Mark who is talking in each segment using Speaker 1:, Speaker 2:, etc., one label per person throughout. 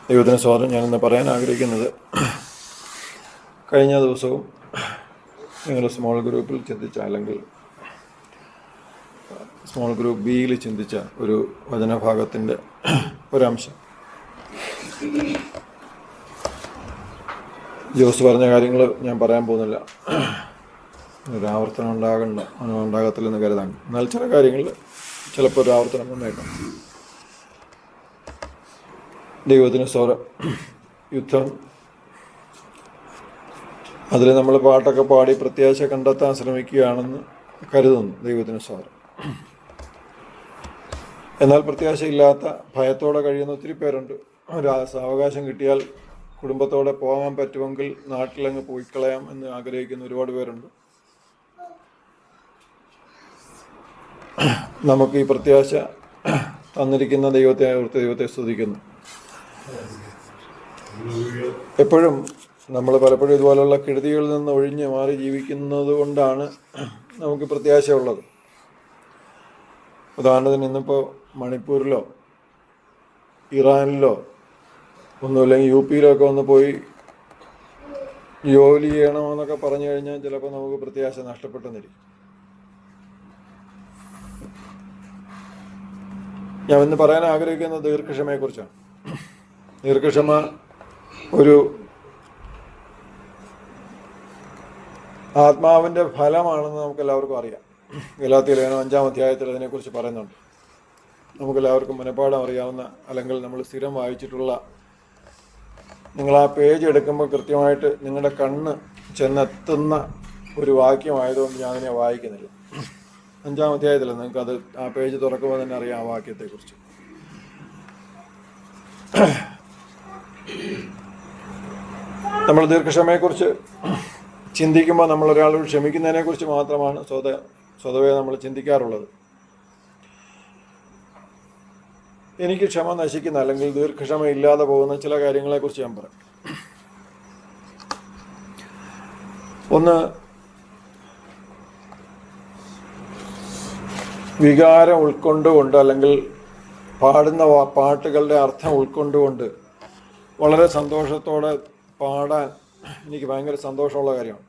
Speaker 1: ദൈവത്തിന് സ്വാതന്ത്ര്യം ഞാനിന്ന് പറയാൻ ആഗ്രഹിക്കുന്നത്, കഴിഞ്ഞ ദിവസവും നിങ്ങളുടെ സ്മോൾ ഗ്രൂപ്പിൽ ചിന്തിച്ച, അല്ലെങ്കിൽ സ്മോൾ ഗ്രൂപ്പ് ബിയിൽ ചിന്തിച്ച ഒരു വചനഭാഗത്തിൻ്റെ ഒരംശം. ജോസ് പറഞ്ഞ കാര്യങ്ങൾ ഞാൻ പറയാൻ പോകുന്നില്ല, ഒരു ആവർത്തനം ഉണ്ടാകത്തില്ലെന്ന് കരുതാൻ. എന്നാൽ ചില കാര്യങ്ങളിൽ ചിലപ്പോൾ ഒരു ആവർത്തനം വന്നേക്കാം. ദൈവത്തിന് സ്തോത്രം. യുദ്ധം, അതിൽ നമ്മൾ പാട്ടൊക്കെ പാടി പ്രത്യാശ കണ്ടെത്താൻ ശ്രമിക്കുകയാണെന്ന് കരുതുന്നു. ദൈവത്തിന് സ്തോത്രം. എന്നാൽ പ്രത്യാശയില്ലാത്ത, ഭയത്തോടെ കഴിയുന്ന ഒത്തിരി പേരുണ്ട്. ഒരു സാവകാശം കിട്ടിയാൽ കുടുംബത്തോടെ പോകാൻ പറ്റുമെങ്കിൽ നാട്ടിലങ്ങ് പോയി കളയാം എന്ന് ആഗ്രഹിക്കുന്ന ഒരുപാട് പേരുണ്ട്. നമുക്ക് ഈ പ്രത്യാശ തന്നിരിക്കുന്ന ദൈവത്തെ സ്തുതിക്കുന്നു. എപ്പോഴും നമ്മൾ പലപ്പോഴും ഇതുപോലുള്ള കെടുതികളിൽ നിന്ന് ഒഴിഞ്ഞ് മാറി ജീവിക്കുന്നത് കൊണ്ടാണ് നമുക്ക് പ്രത്യാശയുള്ളത്. ഉദാഹരണത്തിന്, ഇന്നിപ്പോൾ മണിപ്പൂരിലോ ഇറാനിലോ ഒന്നുമില്ലെങ്കിൽ യു പിയിലോ ഒക്കെ ഒന്ന് പോയി ജോലി ചെയ്യണമെന്നൊക്കെ പറഞ്ഞു കഴിഞ്ഞാൽ ചിലപ്പോൾ നമുക്ക് പ്രത്യാശ നഷ്ടപ്പെട്ടെന്നിരിക്കും. ഞാൻ ഇന്ന് പറയാൻ ആഗ്രഹിക്കുന്നത് ദീർഘക്ഷമയെക്കുറിച്ചാണ്. ദീർഘക്ഷമ ഒരു ആത്മാവിൻ്റെ ഫലമാണെന്ന് നമുക്കെല്ലാവർക്കും അറിയാം. ഗലാത്യലേഖനം 5-ാം അധ്യായത്തിൽ അതിനെക്കുറിച്ച് പറയുന്നുണ്ട്. നമുക്കെല്ലാവർക്കും മനഃപ്പാഠം അറിയാവുന്ന, അല്ലെങ്കിൽ നമ്മൾ സ്ഥിരം വായിച്ചിട്ടുള്ള, നിങ്ങൾ ആ പേജ് എടുക്കുമ്പോൾ കൃത്യമായിട്ട് നിങ്ങളുടെ കണ്ണ് ചെന്നെത്തുന്ന ഒരു വാക്യമായതുകൊണ്ട് ഞാൻ അതിനെ വായിക്കുന്നില്ല. 5-ാം അധ്യായത്തിൽ നിങ്ങൾക്കത് ആ പേജ് തുറക്കുമ്പോൾ തന്നെ അറിയാം ആ വാക്യത്തെക്കുറിച്ച്. നമ്മൾ ദീർഘക്ഷമയെക്കുറിച്ച് ചിന്തിക്കുമ്പോൾ നമ്മൾ ഒരാളോട് ക്ഷമിക്കുന്നതിനെക്കുറിച്ച് മാത്രമാണ് സ്വതവേ നമ്മൾ ചിന്തിക്കാറുള്ളത്. എനിക്ക് ക്ഷമ നശിക്കുന്ന, അല്ലെങ്കിൽ ദീർഘക്ഷമ ഇല്ലാതെ പോകുന്ന ചില കാര്യങ്ങളെക്കുറിച്ച് ഞാൻ പറയാം. ഒന്ന്, വികാരം ഉൾക്കൊണ്ടുകൊണ്ട്, അല്ലെങ്കിൽ പാടുന്ന പാട്ടുകളുടെ അർത്ഥം ഉൾക്കൊണ്ടുകൊണ്ട് വളരെ സന്തോഷത്തോടെ പാടാൻ എനിക്ക് ഭയങ്കര സന്തോഷമുള്ള കാര്യമാണ്.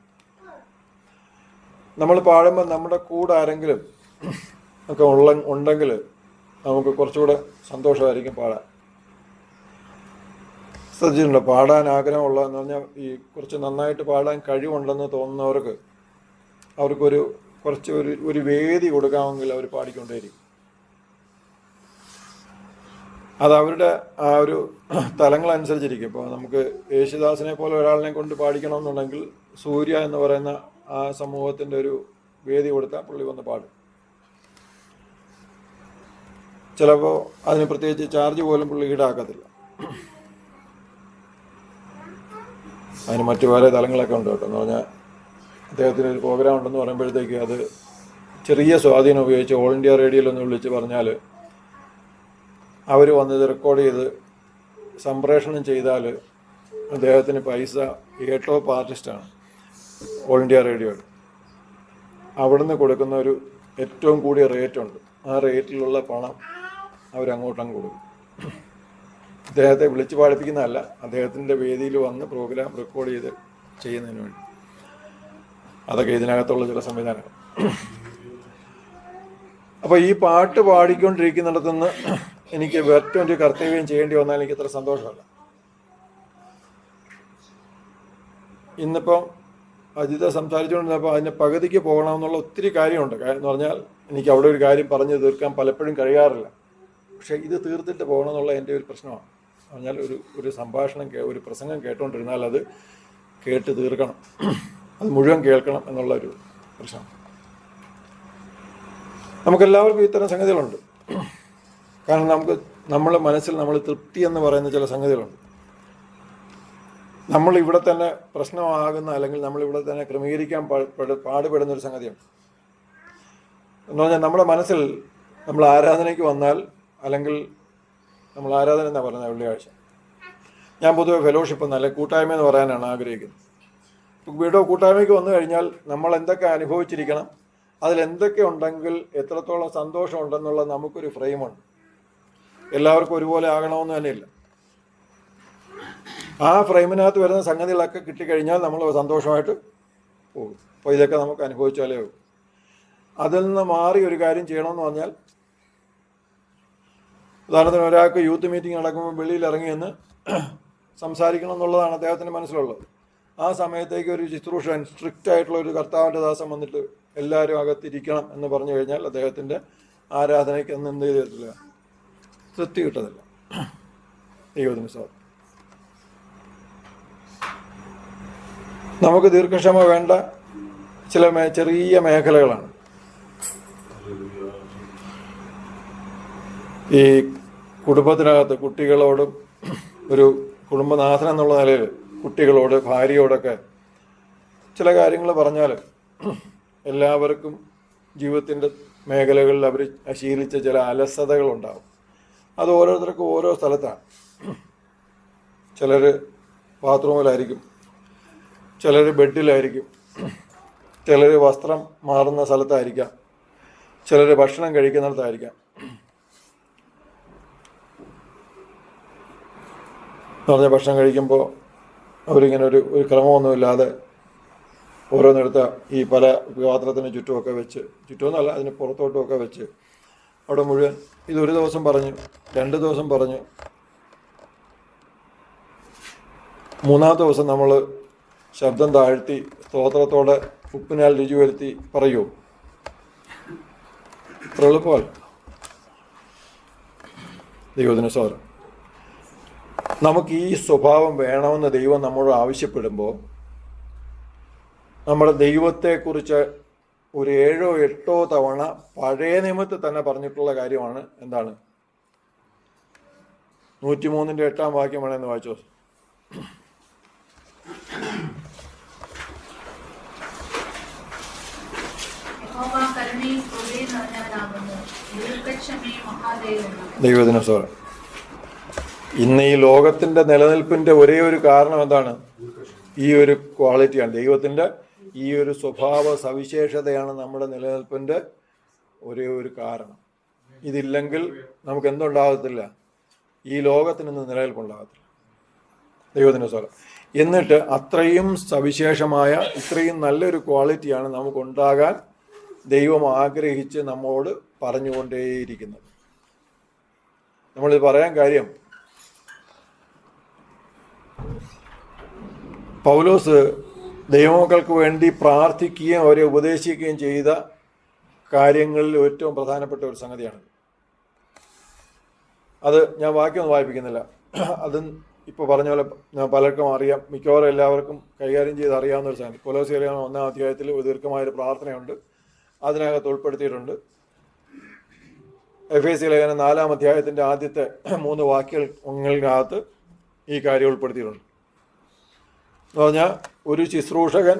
Speaker 1: നമ്മൾ പാടുമ്പോൾ നമ്മുടെ കൂടെ ആരെങ്കിലും ഒക്കെ ഉണ്ടെങ്കിൽ നമുക്ക് കുറച്ചുകൂടെ സന്തോഷമായിരിക്കും പാടാൻ. ശ്രദ്ധിച്ചിട്ടുണ്ടോ? പാടാൻ ആഗ്രഹമുള്ളതെന്ന് പറഞ്ഞാൽ, ഈ കുറച്ച് നന്നായിട്ട് പാടാൻ കഴിവുണ്ടെന്ന് തോന്നുന്നവർക്ക് ഒരു വേദി കൊടുക്കാമെങ്കിൽ അവർ പാടിക്കൊണ്ടേയിരിക്കും. അത് അവരുടെ ആ ഒരു തലങ്ങളനുസരിച്ചിരിക്കും. ഇപ്പോൾ നമുക്ക് യേശുദാസിനെ പോലെ ഒരാളിനെ കൊണ്ട് പാടിക്കണമെന്നുണ്ടെങ്കിൽ സൂര്യ എന്ന് പറയുന്ന ആ സമൂഹത്തിൻ്റെ ഒരു വേദി കൊടുത്താൽ പുള്ളി വന്ന് പാടും. ചിലപ്പോൾ അതിന് പ്രത്യേകിച്ച് ചാർജ് പോലും പുള്ളി ഈടാക്കത്തില്ല. അതിന് മറ്റു പല തലങ്ങളൊക്കെ ഉണ്ട് കേട്ടോ. എന്ന് പറഞ്ഞാൽ അദ്ദേഹത്തിന് ഒരു പ്രോഗ്രാം ഉണ്ടെന്ന് പറയുമ്പോഴത്തേക്ക് അത് ചെറിയ സ്വാധീനം ഉപയോഗിച്ച് ഓൾ ഇന്ത്യ റേഡിയോയിലൊന്ന് വിളിച്ച് പറഞ്ഞാൽ അവർ വന്നത് റെക്കോർഡ് ചെയ്ത് സംപ്രേഷണം ചെയ്താൽ അദ്ദേഹത്തിന് പൈസ, ടോപ്പ് ആർട്ടിസ്റ്റാണ് ഓൾ ഇന്ത്യ റേഡിയോയിൽ, അവിടുന്ന് കൊടുക്കുന്ന ഒരു ഏറ്റവും കൂടിയ റേറ്റുണ്ട്. ആ റേറ്റിലുള്ള പണം അവരങ്ങോട്ടങ്ങ് കൊടുക്കും. അദ്ദേഹത്തെ വിളിച്ച് പാടിപ്പിക്കുന്നതല്ല, അദ്ദേഹത്തിൻ്റെ വേദിയിൽ വന്ന് പ്രോഗ്രാം റെക്കോർഡ് ചെയ്ത് ചെയ്യുന്നതിന് വേണ്ടി. അതൊക്കെ ഇതിനകത്തുള്ള ചില സംവിധാനങ്ങൾ. അപ്പോൾ ഈ പാട്ട് പാടിക്കൊണ്ടിരിക്കുന്നിടത്തുനിന്ന് എനിക്ക് ഏറ്റവും ഒരു കർത്തവ്യം ചെയ്യേണ്ടി വന്നാൽ എനിക്ക് അത്ര സന്തോഷമല്ല. ഇന്നിപ്പം അജിത സംസാരിച്ചുകൊണ്ടിരുന്നപ്പോൾ അതിൻ്റെ പകുതിക്ക് പോകണമെന്നുള്ള ഒത്തിരി കാര്യമുണ്ട്. എന്ന് പറഞ്ഞാൽ എനിക്ക് അവിടെ ഒരു കാര്യം പറഞ്ഞു തീർക്കാൻ പലപ്പോഴും കഴിയാറില്ല. പക്ഷേ ഇത് തീർത്തിട്ട് പോകണമെന്നുള്ള എൻ്റെ ഒരു പ്രശ്നമാണ്. പറഞ്ഞാൽ ഒരു സംഭാഷണം, ഒരു പ്രസംഗം കേട്ടുകൊണ്ടിരുന്നാൽ അത് കേട്ട് തീർക്കണം, അത് മുഴുവൻ കേൾക്കണം എന്നുള്ളൊരു പ്രശ്നം. നമുക്കെല്ലാവർക്കും ഇത്തരം സംഗതികളുണ്ട്. കാരണം നമ്മുടെ മനസ്സിൽ നമ്മൾ തൃപ്തി എന്ന് പറയുന്ന ചില സംഗതികളുണ്ട്. നമ്മളിവിടെ തന്നെ പ്രശ്നമാകുന്ന, അല്ലെങ്കിൽ നമ്മളിവിടെ തന്നെ ക്രമീകരിക്കാൻ പാടുപെടുന്നൊരു സംഗതിയാണ്. എന്ന് പറഞ്ഞാൽ നമ്മുടെ മനസ്സിൽ നമ്മൾ ആരാധനയ്ക്ക് വന്നാൽ, അല്ലെങ്കിൽ നമ്മൾ ആരാധന എന്നാണ് പറയുന്നത് വെള്ളിയാഴ്ച. ഞാൻ പൊതുവെ ഫെലോഷിപ്പ് എന്നല്ല, കൂട്ടായ്മ എന്ന് പറയാനാണ് ആഗ്രഹിക്കുന്നത്. വീടോ കൂട്ടായ്മയ്ക്ക് വന്നു കഴിഞ്ഞാൽ നമ്മൾ എന്തൊക്കെ അനുഭവിച്ചിരിക്കണം, അതിലെന്തൊക്കെ ഉണ്ടെങ്കിൽ എത്രത്തോളം സന്തോഷം ഉണ്ടെന്നുള്ള നമുക്കൊരു ഫ്രെയിമുണ്ട്. എല്ലാവർക്കും ഒരുപോലെ ആകണമെന്ന് തന്നെയില്ല. ആ ഫ്രെയിമിനകത്ത് വരുന്ന സംഗതികളൊക്കെ കിട്ടിക്കഴിഞ്ഞാൽ നമ്മൾ സന്തോഷമായിട്ട് പോകും. അപ്പോൾ ഇതൊക്കെ നമുക്ക് അനുഭവിച്ചാലേ പോകും. അതിൽ നിന്ന് മാറി ഒരു കാര്യം ചെയ്യണമെന്ന് പറഞ്ഞാൽ, ഉദാഹരണത്തിന് ഒരാൾക്ക് യൂത്ത് മീറ്റിംഗ് നടക്കുമ്പോൾ വെളിയിൽ ഇറങ്ങിയെന്ന് സംസാരിക്കണം എന്നുള്ളതാണ് അദ്ദേഹത്തിൻ്റെ മനസ്സിലുള്ളത്. ആ സമയത്തേക്ക് ഒരു ശുശ്രൂഷൻ, സ്ട്രിക്റ്റ് ആയിട്ടുള്ള ഒരു കർത്താവിൻ്റെ ദാസം വന്നിട്ട് എല്ലാവരും അകത്തിരിക്കണം എന്ന് പറഞ്ഞു കഴിഞ്ഞാൽ അദ്ദേഹത്തിൻ്റെ ആരാധനയ്ക്ക് അന്ന് എന്ത് ചെയ്തിട്ടില്ല, തൃപ്തി കിട്ടത്തില്ല. ദൈവത്തിന് സാർ, നമുക്ക് ദീർഘക്ഷമ വേണ്ട ചില ചെറിയ മേഖലകളാണ്. ഈ കുടുംബത്തിനകത്ത് കുട്ടികളോടും, ഒരു കുടുംബനാഥൻ എന്നുള്ള നിലയിൽ കുട്ടികളോട്, ഭാര്യയോടൊക്കെ ചില കാര്യങ്ങൾ പറഞ്ഞാൽ എല്ലാവർക്കും ജീവിതത്തിൻ്റെ മേഖലകളിൽ അവർ ശീലിച്ച ചില അലസതകളുണ്ടാവും. അത് ഓരോരുത്തർക്കും ഓരോ സ്ഥലത്താണ്. ചിലർ ബാത്റൂമിലായിരിക്കും, ചിലർ ബെഡിലായിരിക്കും, ചിലർ വസ്ത്രം മാറുന്ന സ്ഥലത്തായിരിക്കാം, ചിലർ ഭക്ഷണം കഴിക്കുന്നിടത്തായിരിക്കാം. എന്ന് പറഞ്ഞാൽ ഭക്ഷണം കഴിക്കുമ്പോൾ അവരിങ്ങനെ ഒരു ക്രമമൊന്നുമില്ലാതെ ഓരോന്നെടുത്ത ഈ പല പാത്രത്തിന് ചുറ്റുമൊക്കെ വെച്ച്, ചുറ്റുമൊന്നുമല്ല അതിന് പുറത്തോട്ടുമൊക്കെ വെച്ച് അവിടെ മുഴുവൻ ഇതൊരു ദിവസം പറഞ്ഞു, 2 ദിവസം പറഞ്ഞു, 3-ാമത്തെ ദിവസം നമ്മൾ ശബ്ദം താഴ്ത്തി സ്തോത്രത്തോടെ ഉപ്പിനാൽ രുചി വരുത്തി പറയൂ. അത്ര എളുപ്പമല്ല. ദൈവത്തിന് സ്തോത്രം. നമുക്ക് ഈ സ്വഭാവം വേണമെന്ന് ദൈവം നമ്മോട് ആവശ്യപ്പെടുമ്പോൾ, നമ്മുടെ ദൈവത്തെക്കുറിച്ച് ഒരു 7-8 തവണ പഴയ നിയമത്തിൽ തന്നെ പറഞ്ഞിട്ടുള്ള കാര്യമാണ്. എന്താണ്? 103-ന്റെ 8-ാം വാക്യം വേണമെന്ന് വായിച്ചോ. ദൈവത്തിന് സ്തോത്രം. ഇന്ന് ഈ ലോകത്തിൻ്റെ നിലനിൽപ്പിൻ്റെ ഒരേ ഒരു കാരണം എന്താണ്? ഈ ഒരു ക്വാളിറ്റിയാണ്. ദൈവത്തിൻ്റെ ഈ ഒരു സ്വഭാവ സവിശേഷതയാണ് നമ്മുടെ നിലനിൽപ്പിൻ്റെ ഒരേ ഒരു കാരണം. ഇതില്ലെങ്കിൽ നമുക്ക് എന്തുണ്ടാകത്തില്ല? ഈ ലോകത്തിനൊന്നും നിലനിൽപ്പുണ്ടാകത്തില്ല. ദൈവത്തിൻ്റെ സ്വരം. എന്നിട്ട് അത്രയും സവിശേഷമായ, ഇത്രയും നല്ലൊരു ക്വാളിറ്റിയാണ് നമുക്കുണ്ടാകാൻ ദൈവം ആഗ്രഹിച്ച് നമ്മോട് പറഞ്ഞുകൊണ്ടേയിരിക്കുന്നത്. നമ്മളിത് പറയാൻ കാര്യം, പൗലോസ് ദൈവമക്കൾക്ക് വേണ്ടി പ്രാർത്ഥിക്കുകയും അവരെ ഉപദേശിക്കുകയും ചെയ്ത കാര്യങ്ങളിൽ ഏറ്റവും പ്രധാനപ്പെട്ട ഒരു സംഗതിയാണ്. അത് ഞാൻ വാക്യമൊന്നും വായിപ്പിക്കുന്നില്ല. അതും ഇപ്പോൾ പറഞ്ഞ പോലെ പലർക്കും അറിയാം, മിക്കവാറും എല്ലാവർക്കും കൈകാര്യം ചെയ്ത് അറിയാവുന്ന ഒരു സംഗതി. കൊലോസ്യർ 1-ാം അധ്യായത്തിൽ ഒരു ദീർഘമായൊരു പ്രാർത്ഥനയുണ്ട്, അതിനകത്ത് ഉൾപ്പെടുത്തിയിട്ടുണ്ട്. എഫേസ്യ ലേഖനം 4-ാം അധ്യായത്തിൻ്റെ ആദ്യത്തെ 3 വാക്യങ്ങൾക്കകത്ത് ഈ കാര്യം ഉൾപ്പെടുത്തിയിട്ടുണ്ട്. എന്ന് പറഞ്ഞാൽ ഒരു ശുശ്രൂഷകൻ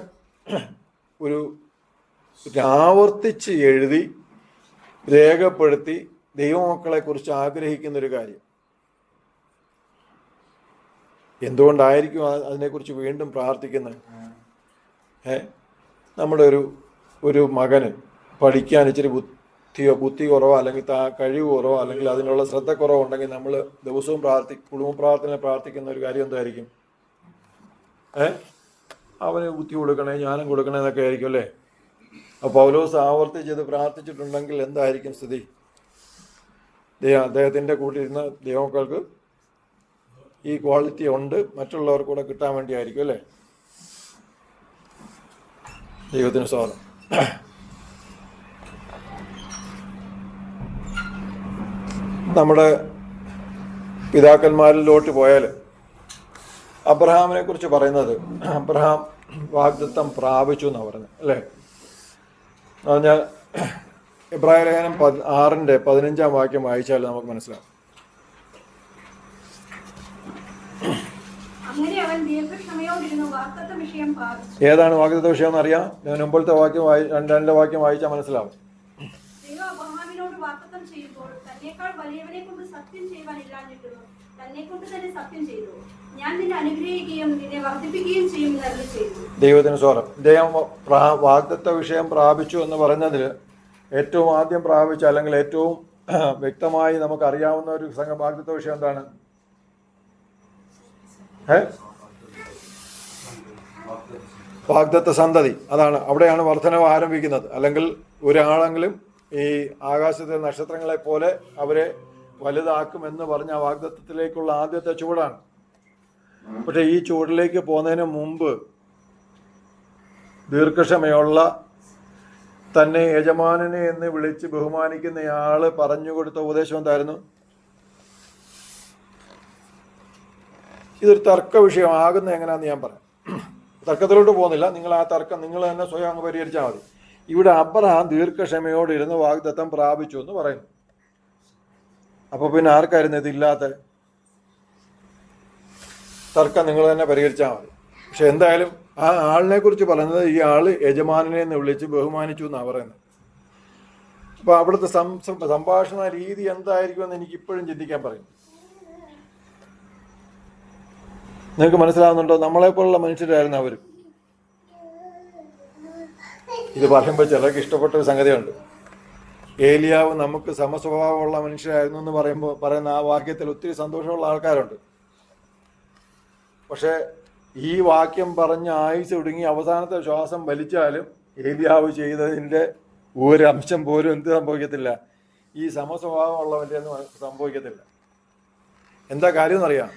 Speaker 1: ഒരു ആവർത്തിച്ച് എഴുതി രേഖപ്പെടുത്തി ദൈവമക്കളെക്കുറിച്ച് ആഗ്രഹിക്കുന്നൊരു കാര്യം. എന്തുകൊണ്ടായിരിക്കും അതിനെക്കുറിച്ച് വീണ്ടും പ്രാർത്ഥിക്കുന്നത്? നമ്മുടെ ഒരു മകന് പഠിക്കാൻ ഇച്ചിരി ബുദ്ധി കുറവോ അല്ലെങ്കിൽ കഴിവ് കുറവോ അല്ലെങ്കിൽ അതിനുള്ള ശ്രദ്ധക്കുറവോ ഉണ്ടെങ്കിൽ നമ്മൾ ദിവസവും കുടുംബ പ്രാർത്ഥന പ്രാർത്ഥിക്കുന്ന ഒരു കാര്യം എന്തായിരിക്കും? അവന് ബുദ്ധി കൊടുക്കണേ, ജ്ഞാനം കൊടുക്കണേ എന്നൊക്കെ ആയിരിക്കും അല്ലേ? അപ്പോൾ പൗലോസ് ആവർത്തിച്ചത് പ്രാർത്ഥിച്ചിട്ടുണ്ടെങ്കിൽ എന്തായിരിക്കും സ്ഥിതി? അദ്ദേഹത്തിൻ്റെ കൂട്ടിയിരുന്ന ദൈവമക്കൾക്ക് ഈ ക്വാളിറ്റി ഉണ്ട്, മറ്റുള്ളവർക്ക് കൂടെ കിട്ടാൻ വേണ്ടിയായിരിക്കും അല്ലേ? ദൈവത്തിന് സ്വാഗതം. നമ്മുടെ പിതാക്കന്മാരിലോട്ട് പോയാൽ അബ്രഹാമിനെ കുറിച്ച് പറയുന്നത്, അബ്രഹാം വാഗ്ദത്തം പ്രാപിച്ചു എന്നാണ് പറയുന്നത് അല്ലേ? എന്ന് പറഞ്ഞാൽ എബ്രായ ലേഖനം 6-ന്റെ 15-ാം വാക്യം വായിച്ചാൽ നമുക്ക് മനസ്സിലാവും. ഏതാണ് വാഗ്ദത്ത വിഷയം എന്നറിയാം. ഞാൻ മുമ്പത്തെ വാക്യം 2-ാം വാക്യം വായിച്ചാൽ മനസ്സിലാവും. ദൈവത്തിന് സ്തോത്രം. ദൈവം വാഗ്ദത്ത വിഷയം പ്രാപിച്ചു എന്ന് പറയുന്നതിൽ ഏറ്റവും ആദ്യം പ്രാപിച്ച, അല്ലെങ്കിൽ ഏറ്റവും വ്യക്തമായി നമുക്ക് അറിയാവുന്ന ഒരു വാഗ്ദത്ത വിഷയം എന്താണ്? വാഗ്ദത്ത സന്തതി, അതാണ് അവിടെയാണ് വർധനവ് ആരംഭിക്കുന്നത്. അല്ലെങ്കിൽ ഒരാളെങ്കിലും ഈ ആകാശത്തെ നക്ഷത്രങ്ങളെ പോലെ അവരെ വലുതാക്കുമെന്ന് പറഞ്ഞ ആ വാഗ്ദത്തത്തിലേക്കുള്ള ആദ്യത്തെ ചുവടാണ്. പക്ഷെ ഈ ചുവടിലേക്ക് പോകുന്നതിന് മുമ്പ് ദീർഘക്ഷമയുള്ള തന്നെ യജമാനനെ എന്ന് വിളിച്ച് ബഹുമാനിക്കുന്നയാള് പറഞ്ഞു കൊടുത്ത ഉപദേശം എന്തായിരുന്നു? ഇതൊരു തർക്ക വിഷയമാകുന്നത് എങ്ങനെയാണെന്ന് ഞാൻ പറയാം. തർക്കത്തിലോട്ട് പോകുന്നില്ല, നിങ്ങൾ ആ തർക്കം നിങ്ങൾ തന്നെ സ്വയം അങ്ങ് പരിഹരിച്ചാൽ മതി. ഇവിടെ അബ്രഹാം ദീർഘക്ഷമയോട് ഇരുന്ന് വാഗ്ദത്തം പ്രാപിച്ചു എന്ന് പറയുന്നു. അപ്പൊ പിന്നെ ആർക്കായിരുന്നു ഇതില്ലാത്ത? തർക്കം നിങ്ങൾ തന്നെ പരിഹരിച്ചാൽ മതി. പക്ഷെ എന്തായാലും ആ ആളിനെ കുറിച്ച് പറയുന്നത് ഈ ആള് യജമാനെ എന്ന് വിളിച്ച് ബഹുമാനിച്ചു എന്നാണ് പറയുന്നത്. അപ്പൊ അവിടുത്തെ സംഭാഷണ രീതി എന്തായിരിക്കുമെന്ന് എനിക്ക് ഇപ്പോഴും ചിന്തിക്കാൻ പറയും. നിങ്ങൾക്ക് മനസ്സിലാവുന്നുണ്ടോ? നമ്മളെപ്പോലുള്ള മനുഷ്യരായിരുന്നു അവരും. ഇത് പറയുമ്പോൾ ചിലർക്ക് ഇഷ്ടപ്പെട്ട ഒരു സംഗതിയുണ്ട്. ഏലിയാവ് നമുക്ക് സമസ്വഭാവമുള്ള മനുഷ്യരായിരുന്നു എന്ന് പറയുന്ന ആ വാക്യത്തിൽ ഒത്തിരി സന്തോഷമുള്ള ആൾക്കാരുണ്ട്. പക്ഷെ ഈ വാക്യം പറഞ്ഞ് ആയുസ് ഒടുങ്ങി അവസാനത്തെ ശ്വാസം വലിച്ചാലും ഏലിയാവ് ചെയ്തതിൻ്റെ ഒരു അംശം പോലും എന്ത് സംഭവിക്കത്തില്ല? ഈ സമസ്വഭാവമുള്ളവൻ്റെ ഒന്നും സംഭവിക്കത്തില്ല. എന്താ കാര്യം എന്നറിയാം?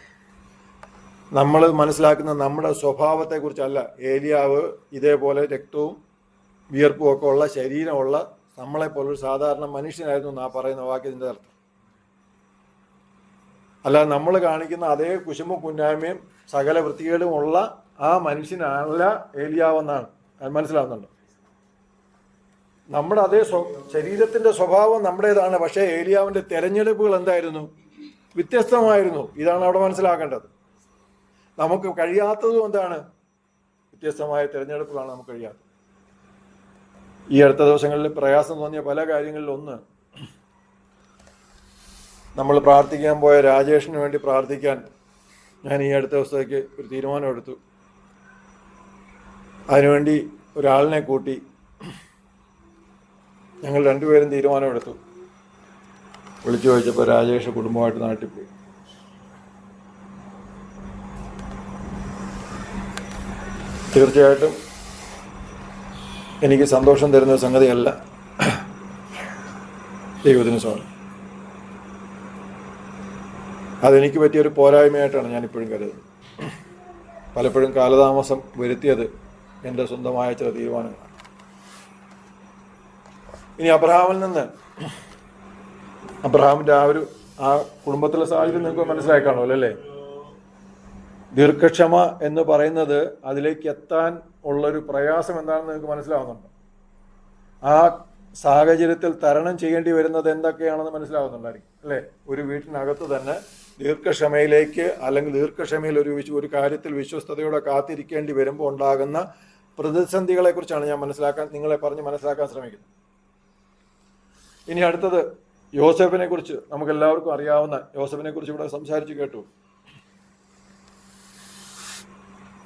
Speaker 1: നമ്മൾ മനസ്സിലാക്കുന്ന നമ്മുടെ സ്വഭാവത്തെക്കുറിച്ചല്ല. ഏലിയാവ് ഇതേപോലെ രക്തവും വിയർപ്പും ഒക്കെ ഉള്ള ശരീരമുള്ള നമ്മളെപ്പോലൊരു സാധാരണ മനുഷ്യനായിരുന്നു എന്നാ പറയുന്ന വാക്യത്തിൻ്റെ അർത്ഥം. അല്ല, നമ്മൾ കാണിക്കുന്ന അതേ കുശുമ്പും കുന്നായ്മയും സകല വൃത്തികേടും ഉള്ള ആ മനുഷ്യനല്ല ഏലിയാവെന്നാണ്. മനസ്സിലാവുന്നുണ്ടോ? നമ്മുടെ അതേ ശരീരത്തിന്റെ സ്വഭാവം നമ്മുടേതാണ്. പക്ഷേ ഏലിയാവിന്റെ തെരഞ്ഞെടുപ്പുകൾ എന്തായിരുന്നു? വ്യത്യസ്തമായിരുന്നു. ഇതാണ് അവിടെ മനസ്സിലാക്കേണ്ടത്. നമുക്ക് കഴിയാത്തതും എന്താണ്? വ്യത്യസ്തമായ തിരഞ്ഞെടുപ്പുകളാണ് നമുക്ക് കഴിയാത്തത്. ഈ അടുത്ത ദിവസങ്ങളിൽ പ്രയാസം തോന്നിയ പല കാര്യങ്ങളിലും ഒന്ന്, നമ്മൾ പ്രാർത്ഥിക്കാൻ പോയ രാജേഷിന് വേണ്ടി പ്രാർത്ഥിക്കാൻ ഞാൻ ഈ അടുത്ത ദിവസത്തേക്ക് ഒരു തീരുമാനമെടുത്തു. അതിനുവേണ്ടി ഒരാളിനെ കൂട്ടി ഞങ്ങൾ രണ്ടുപേരും തീരുമാനമെടുത്തു. വിളിച്ചു ചോദിച്ചപ്പോൾ രാജേഷ് കുടുംബമായിട്ട് നാട്ടിൽ പോയി. തീർച്ചയായിട്ടും എനിക്ക് സന്തോഷം തരുന്ന സംഗതിയല്ല. ദൈവത്തിന് സ്വാമി, അതെനിക്ക് പറ്റിയൊരു പോരായ്മയായിട്ടാണ് ഞാനിപ്പോഴും കരുതുന്നത്. പലപ്പോഴും കാലതാമസം വരുത്തിയത് എൻ്റെ സ്വന്തമായ ചില തീരുമാനങ്ങളാണ്. ഇനി അബ്രഹാമിൻ്റെ ആ കുടുംബത്തിലെ സാഹചര്യം നിങ്ങൾക്ക് മനസ്സിലായി കാണുമല്ലോ അല്ലേ? ദീർഘക്ഷമ എന്ന് പറയുന്നത് അതിലേക്ക് എത്താൻ ഉള്ളൊരു പ്രയാസം എന്താണെന്ന് നിങ്ങൾക്ക് മനസ്സിലാവുന്നുണ്ടോ? ആ സാഹചര്യത്തിൽ തരണം ചെയ്യേണ്ടി വരുന്നത് എന്തൊക്കെയാണെന്ന് മനസ്സിലാവുന്നുണ്ടായിരിക്കും അല്ലേ? ഒരു വീട്ടിനകത്ത് തന്നെ ദീർഘക്ഷമയിലേക്ക്, അല്ലെങ്കിൽ ദീർഘക്ഷമയിൽ ഒരു കാര്യത്തിൽ വിശ്വസ്തയോടെ കാത്തിരിക്കേണ്ടി വരുമ്പോൾ ഉണ്ടാകുന്ന പ്രതിസന്ധികളെ കുറിച്ചാണ് ഞാൻ നിങ്ങളെ പറഞ്ഞ് മനസ്സിലാക്കാൻ ശ്രമിക്കുന്നത്. ഇനി അടുത്തത് യോസേഫിനെ കുറിച്ച് നമുക്ക് എല്ലാവർക്കും അറിയാവുന്ന യോസേഫിനെ കുറിച്ച് ഇവിടെ സംസാരിച്ച് കേട്ടു.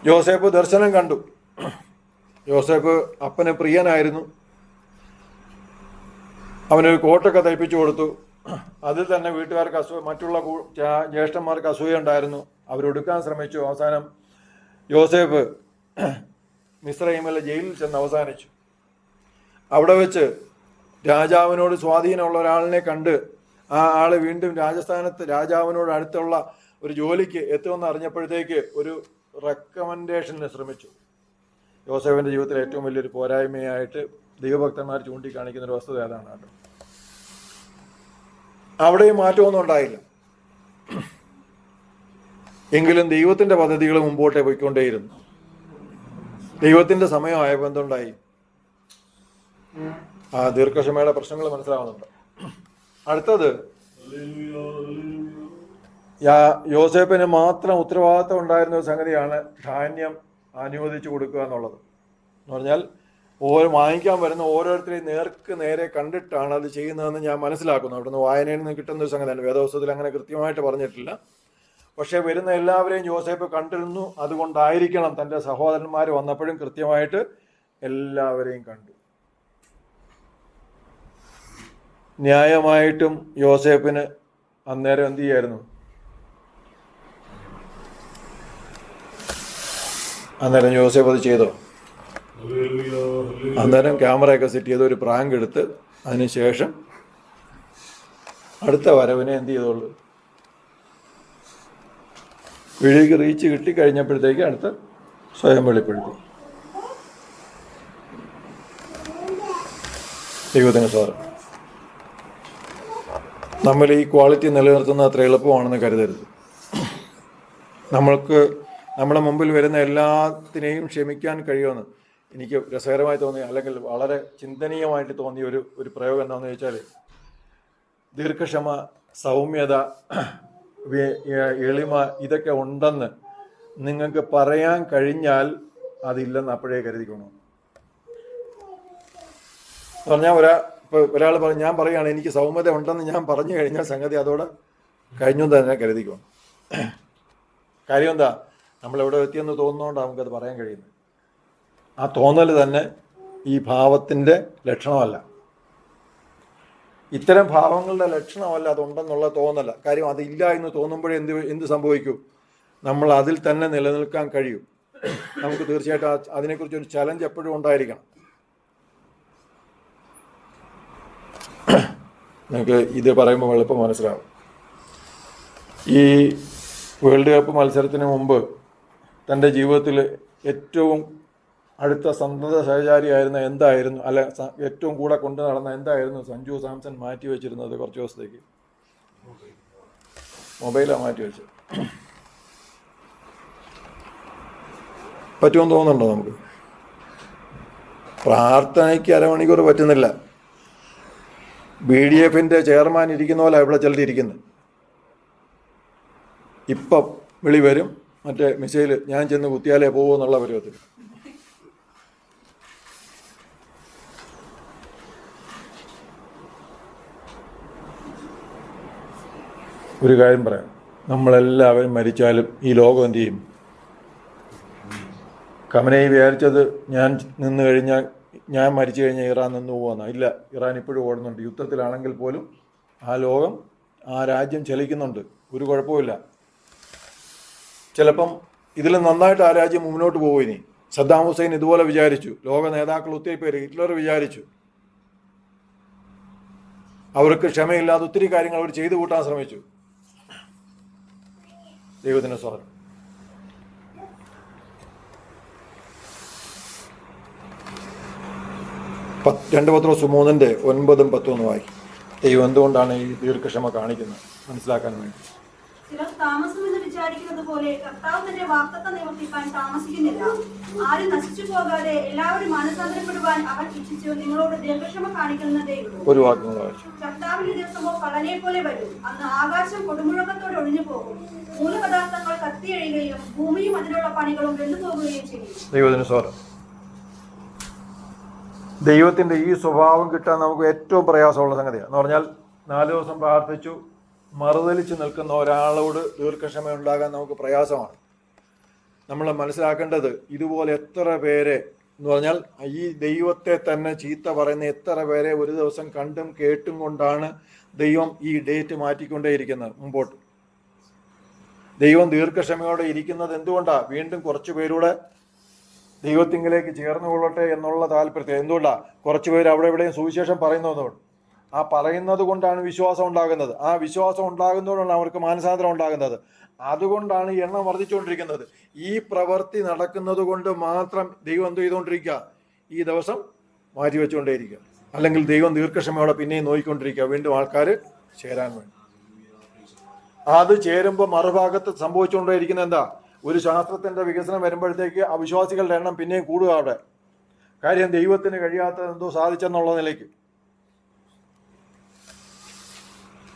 Speaker 1: യോസേഫ് ദർശനം കണ്ടു. യോസേഫ് അപ്പന് പ്രിയനായിരുന്നു. അവനൊരു കോട്ടൊക്കെ തയ്പ്പിച്ചു കൊടുത്തു. അതിൽ തന്നെ വീട്ടുകാർക്ക് മറ്റുള്ള ജ്യേഷ്ഠന്മാർക്ക് അസൂയ ഉണ്ടായിരുന്നു. അവരെടുക്കാൻ ശ്രമിച്ചു. അവസാനം യോസേഫ് മിസ്രൈമിലെ ജയിലിൽ ചെന്ന് അവസാനിച്ചു. അവിടെ വെച്ച് രാജാവിനോട് സ്വാധീനമുള്ള ഒരാളിനെ കണ്ട് ആ ആള് വീണ്ടും രാജാവിനോട് അടുത്തുള്ള ഒരു ജോലിക്ക് എത്തുമെന്ന് അറിഞ്ഞപ്പോഴത്തേക്ക് ഒരു റെക്കമെൻഡേഷന് ശ്രമിച്ചു. യോസേഫിന്റെ ജീവിതത്തിലെ ഏറ്റവും വലിയൊരു പോരായ്മയായിട്ട് ദൈവഭക്തന്മാർ ചൂണ്ടിക്കാണിക്കുന്ന ഒരു വസ്തുത അതാണ് കേട്ടോ. അവിടെയും മാറ്റമൊന്നും ഉണ്ടായില്ല. എങ്കിലും ദൈവത്തിന്റെ പദ്ധതികൾ മുമ്പോട്ടേ പോയിക്കൊണ്ടേയിരുന്നു. ദൈവത്തിന്റെ സമയമായപ്പോൾ എന്തുണ്ടായി? ആ ദീർഘക്ഷമയുടെ പ്രശ്നങ്ങൾ മനസ്സിലാവുന്നുണ്ട്. അടുത്തത് യോസേഫിന് മാത്രം ഉത്തരവാദിത്വം ഉണ്ടായിരുന്ന ഒരു സംഗതിയാണ് ധാന്യം അനുവദിച്ചു കൊടുക്കുക എന്നുള്ളത്. എന്ന് പറഞ്ഞാൽ വാങ്ങിക്കാൻ വരുന്ന ഓരോരുത്തരെയും നേരെ കണ്ടിട്ടാണ് അത് ചെയ്യുന്നതെന്ന് ഞാൻ മനസ്സിലാക്കുന്നു. അവിടുന്ന് വായനയിൽ നിന്ന് കിട്ടുന്ന ഒരു സംഗതിയാണ്. വേദപുസ്തകത്തിൽ അങ്ങനെ കൃത്യമായിട്ട് പറഞ്ഞിട്ടില്ല. പക്ഷെ വരുന്ന എല്ലാവരെയും യോസേഫ് കണ്ടിരുന്നു. അതുകൊണ്ടായിരിക്കണം തൻ്റെ സഹോദരന്മാർ വന്നപ്പോഴും കൃത്യമായിട്ട് എല്ലാവരെയും കണ്ടു. ന്യായമായിട്ടും യോസേഫിന് അന്നേരം എന്ത് ചെയ്യായിരുന്നു? അന്നേരം യോസേഫ് അത് ചെയ്തോ? അന്നേരം ക്യാമറയൊക്കെ സെറ്റ് ചെയ്ത് ഒരു പ്രാങ്ക് എടുത്ത് അതിനുശേഷം അടുത്ത വരവിനെ എന്ത് ചെയ്തോളൂ, വിഴിക്ക് റീച്ച് കിട്ടിക്കഴിഞ്ഞപ്പോഴത്തേക്ക് അടുത്ത് സ്വയം വെളിപ്പെടുത്തി. ദൈവത്തിന് സാറ് നമ്മൾ ഈ ക്വാളിറ്റി നിലനിർത്തുന്നത് അത്ര എളുപ്പമാണെന്ന് കരുതരുത്. നമ്മൾക്ക് നമ്മുടെ മുമ്പിൽ വരുന്ന എല്ലാത്തിനെയും ക്ഷമിക്കാൻ കഴിയുമെന്ന് എനിക്ക് രസകരമായി തോന്നിയ, അല്ലെങ്കിൽ വളരെ ചിന്തനീയമായിട്ട് തോന്നിയ ഒരു പ്രയോഗം എന്താണെന്ന് ചോദിച്ചാൽ, ദീർഘക്ഷമ, സൗമ്യത, എളിമ ഇതൊക്കെ ഉണ്ടെന്ന് നിങ്ങൾക്ക് പറയാൻ കഴിഞ്ഞാൽ അതില്ലെന്ന് അപ്പോഴേ കരുതിക്കണം. പറഞ്ഞാൽ ഒരാൾ പറഞ്ഞു, ഞാൻ പറയുകയാണ് എനിക്ക് സൗമ്യത ഉണ്ടെന്ന് ഞാൻ പറഞ്ഞു കഴിഞ്ഞാൽ സംഗതി അതോടെ കഴിഞ്ഞു തന്നെ കരുതിക്കണം. കാര്യം എന്താ, നമ്മളെവിടെ എത്തിയെന്ന് തോന്നുന്നതുകൊണ്ടാണ് നമുക്കത് പറയാൻ കഴിയുന്നത്. ആ തോന്നൽ തന്നെ ഈ ഭാവത്തിൻ്റെ ലക്ഷണമല്ല, ഇത്തരം ഭാവങ്ങളുടെ ലക്ഷണമല്ല അതുണ്ടെന്നുള്ള തോന്നല. കാര്യം അതില്ല എന്ന് തോന്നുമ്പോഴേ എന്ത് സംഭവിക്കൂ, നമ്മൾ അതിൽ തന്നെ നിലനിൽക്കാൻ കഴിയും. നമുക്ക് തീർച്ചയായിട്ടും അതിനെക്കുറിച്ചൊരു ചലഞ്ച് എപ്പോഴും ഉണ്ടായിരിക്കണം. നിങ്ങൾക്ക് ഇത് പറയുമ്പോൾ എളുപ്പം മനസ്സിലാവും. ഈ വേൾഡ് കപ്പ് മത്സരത്തിന് മുമ്പ് തൻ്റെ ജീവിതത്തിൽ ഏറ്റവും അടുത്ത സന്തത സഹചാരിയായിരുന്ന എന്തായിരുന്നു, അല്ല ഏറ്റവും കൂടെ കൊണ്ടു നടന്ന എന്തായിരുന്നു സഞ്ജു സാംസൺ മാറ്റി വെച്ചിരുന്നത് കുറച്ച് ദിവസത്തേക്ക്? മൊബൈലാണ് മാറ്റി വെച്ചത്. പറ്റുമെന്ന് തോന്നുന്നുണ്ടോ നമുക്ക്? പ്രാർത്ഥനയ്ക്ക് അരമണിക്കൂർ പറ്റുന്നില്ല. BDF ചെയർമാൻ ഇരിക്കുന്ന പോലെ ഇവിടെ ചിലരിയ്ക്കുന്നത്. ഇപ്പം വിളി വരും, മറ്റേ മിസൈൽ ഞാൻ ചെന്ന് കുത്തിയാലേ പോകുമെന്നുള്ള പരുവത്തിൽ. ഒരു കാര്യം പറയാം, നമ്മളെല്ലാവരും മരിച്ചാലും ഈ ലോകം എന്തു ചെയ്യും? ഖമനേയി വിചാരിച്ചത് ഞാൻ നിന്ന് കഴിഞ്ഞാൽ, ഞാൻ മരിച്ചു കഴിഞ്ഞാൽ ഇറാൻ നിന്ന് പോകുമെന്നാണ്. ഇല്ല, ഇറാൻ ഇപ്പോഴും ഓടുന്നുണ്ട്. യുദ്ധത്തിലാണെങ്കിൽ പോലും ആ ലോകം, ആ രാജ്യം ചലിക്കുന്നുണ്ട്, ഒരു കുഴപ്പമില്ല. ചിലപ്പം ഇതിൽ നന്നായിട്ട് ആ രാജ്യം മുന്നോട്ട് പോകും. ഇനി സദ്ദാം ഹുസൈൻ ഇതുപോലെ വിചാരിച്ചു, ലോക നേതാക്കൾ ഒത്തിരി പേര്, ഹിറ്റ്ലർ വിചാരിച്ചു. അവർക്ക് ക്ഷമയില്ലാതെ ഒത്തിരി കാര്യങ്ങൾ അവർ ചെയ്തു കൂട്ടാൻ ശ്രമിച്ചു. ദൈവത്തിൻ്റെ സ്വാതന്ത്ര്യം. 2 പത്രോസ് 3:9-10 വായിക്കും. ദൈവം എന്തുകൊണ്ടാണ് ഈ ദീർഘക്ഷമ കാണിക്കുന്നത് മനസ്സിലാക്കാൻ വേണ്ടി.
Speaker 2: ചിലർ താമസമെന്ന് വിചാരിക്കുന്നത് പോലെ കർത്താവ് തന്റെ വാഗ്ദത്തം നിവർത്തിക്കാൻ താമസിക്കുന്നില്ല. ആരും നശിച്ചു പോകാതെ എല്ലാവരും മാനസാന്തരപ്പെടുവാൻ അവൻ ഇച്ഛിച്ചു നിങ്ങളോട് ദീർഘക്ഷമ കാണിക്കുന്നതേ ഉള്ളൂ.
Speaker 1: ഒരു വാക്യം വായിച്ചു.
Speaker 2: കർത്താവിന്റെ ദിവസമോ കള്ളനെ പോലെ വരും. അന്ന് ആകാശം കൊടുമുഴക്കത്തോടെ ഒഴിഞ്ഞു പോകും, മൂലപദാർത്ഥങ്ങൾ കത്തിയഴിയുകയും ഭൂമിയും അതിലുള്ള പണികളും വെന്നു പോകുകയും ചെയ്യും.
Speaker 1: ദൈവത്തിന് സ്തോത്രം. ദൈവത്തിൻ്റെ ഈ സ്വഭാവം കിട്ടാൻ നമുക്ക് ഏറ്റവും പ്രയാസമുള്ള സംഗതിയാണ്. എന്ന് പറഞ്ഞാൽ 4 ദിവസം പ്രാർത്ഥിച്ചു മറുതലിച്ച് നിൽക്കുന്ന ഒരാളോട് ദീർഘക്ഷമ ഉണ്ടാകാൻ നമുക്ക് പ്രയാസമാണ്. നമ്മൾ മനസ്സിലാക്കേണ്ടത്, ഇതുപോലെ എത്ര പേരെ എന്ന് പറഞ്ഞാൽ ഈ ദൈവത്തെ തന്നെ ചീത്ത പറയുന്ന എത്ര പേരെ ഒരു ദിവസം കണ്ടും കേട്ടും കൊണ്ടാണ് ദൈവം ഈ ഡേറ്റ് മാറ്റിക്കൊണ്ടേയിരിക്കുന്നത് മുമ്പോട്ട്. ദൈവം ദീർഘക്ഷമയോടെ ഇരിക്കുന്നത് എന്തുകൊണ്ടാണ്? വീണ്ടും കുറച്ച് പേരുടെ ദൈവത്തിങ്കിലേക്ക് ചേർന്ന് കൊള്ളട്ടെ എന്നുള്ള താല്പര്യത്തെ. എന്തുകൊണ്ടാണ്? കുറച്ച് പേര് അവിടെ ഇവിടെയും സുവിശേഷം പറയുന്നതുകൊണ്ട്. ആ പറയുന്നത് കൊണ്ടാണ് വിശ്വാസം ഉണ്ടാകുന്നത്. ആ വിശ്വാസം ഉണ്ടാകുന്നതുകൊണ്ടാണ് അവർക്ക് മാനസാന്തരം ഉണ്ടാകുന്നത്. അതുകൊണ്ടാണ് എണ്ണം വർദ്ധിച്ചുകൊണ്ടിരിക്കുന്നത്. ഈ പ്രവൃത്തി നടക്കുന്നത് കൊണ്ട് മാത്രം ദൈവം എന്ത് ചെയ്തുകൊണ്ടിരിക്കുക? ഈ ദിവസം മാറ്റിവെച്ചുകൊണ്ടേയിരിക്കുക. അല്ലെങ്കിൽ ദൈവം ദീർഘക്ഷമയോടെ പിന്നെയും നോക്കിക്കൊണ്ടിരിക്കുക, വീണ്ടും ആൾക്കാർ ചേരാൻ വേണ്ടി. അത് ചേരുമ്പോൾ മറുഭാഗത്ത് സംഭവിച്ചുകൊണ്ടേയിരിക്കുന്നത് എന്താ? ഒരു ശാസ്ത്രത്തിൻ്റെ വികസനം വരുമ്പോഴത്തേക്ക് അവിശ്വാസികളുടെ എണ്ണം പിന്നെയും കൂടുക അവിടെ. കാര്യം ദൈവത്തിന് കഴിയാത്തത് എന്തോ സാധിച്ചെന്നുള്ള നിലയ്ക്ക്.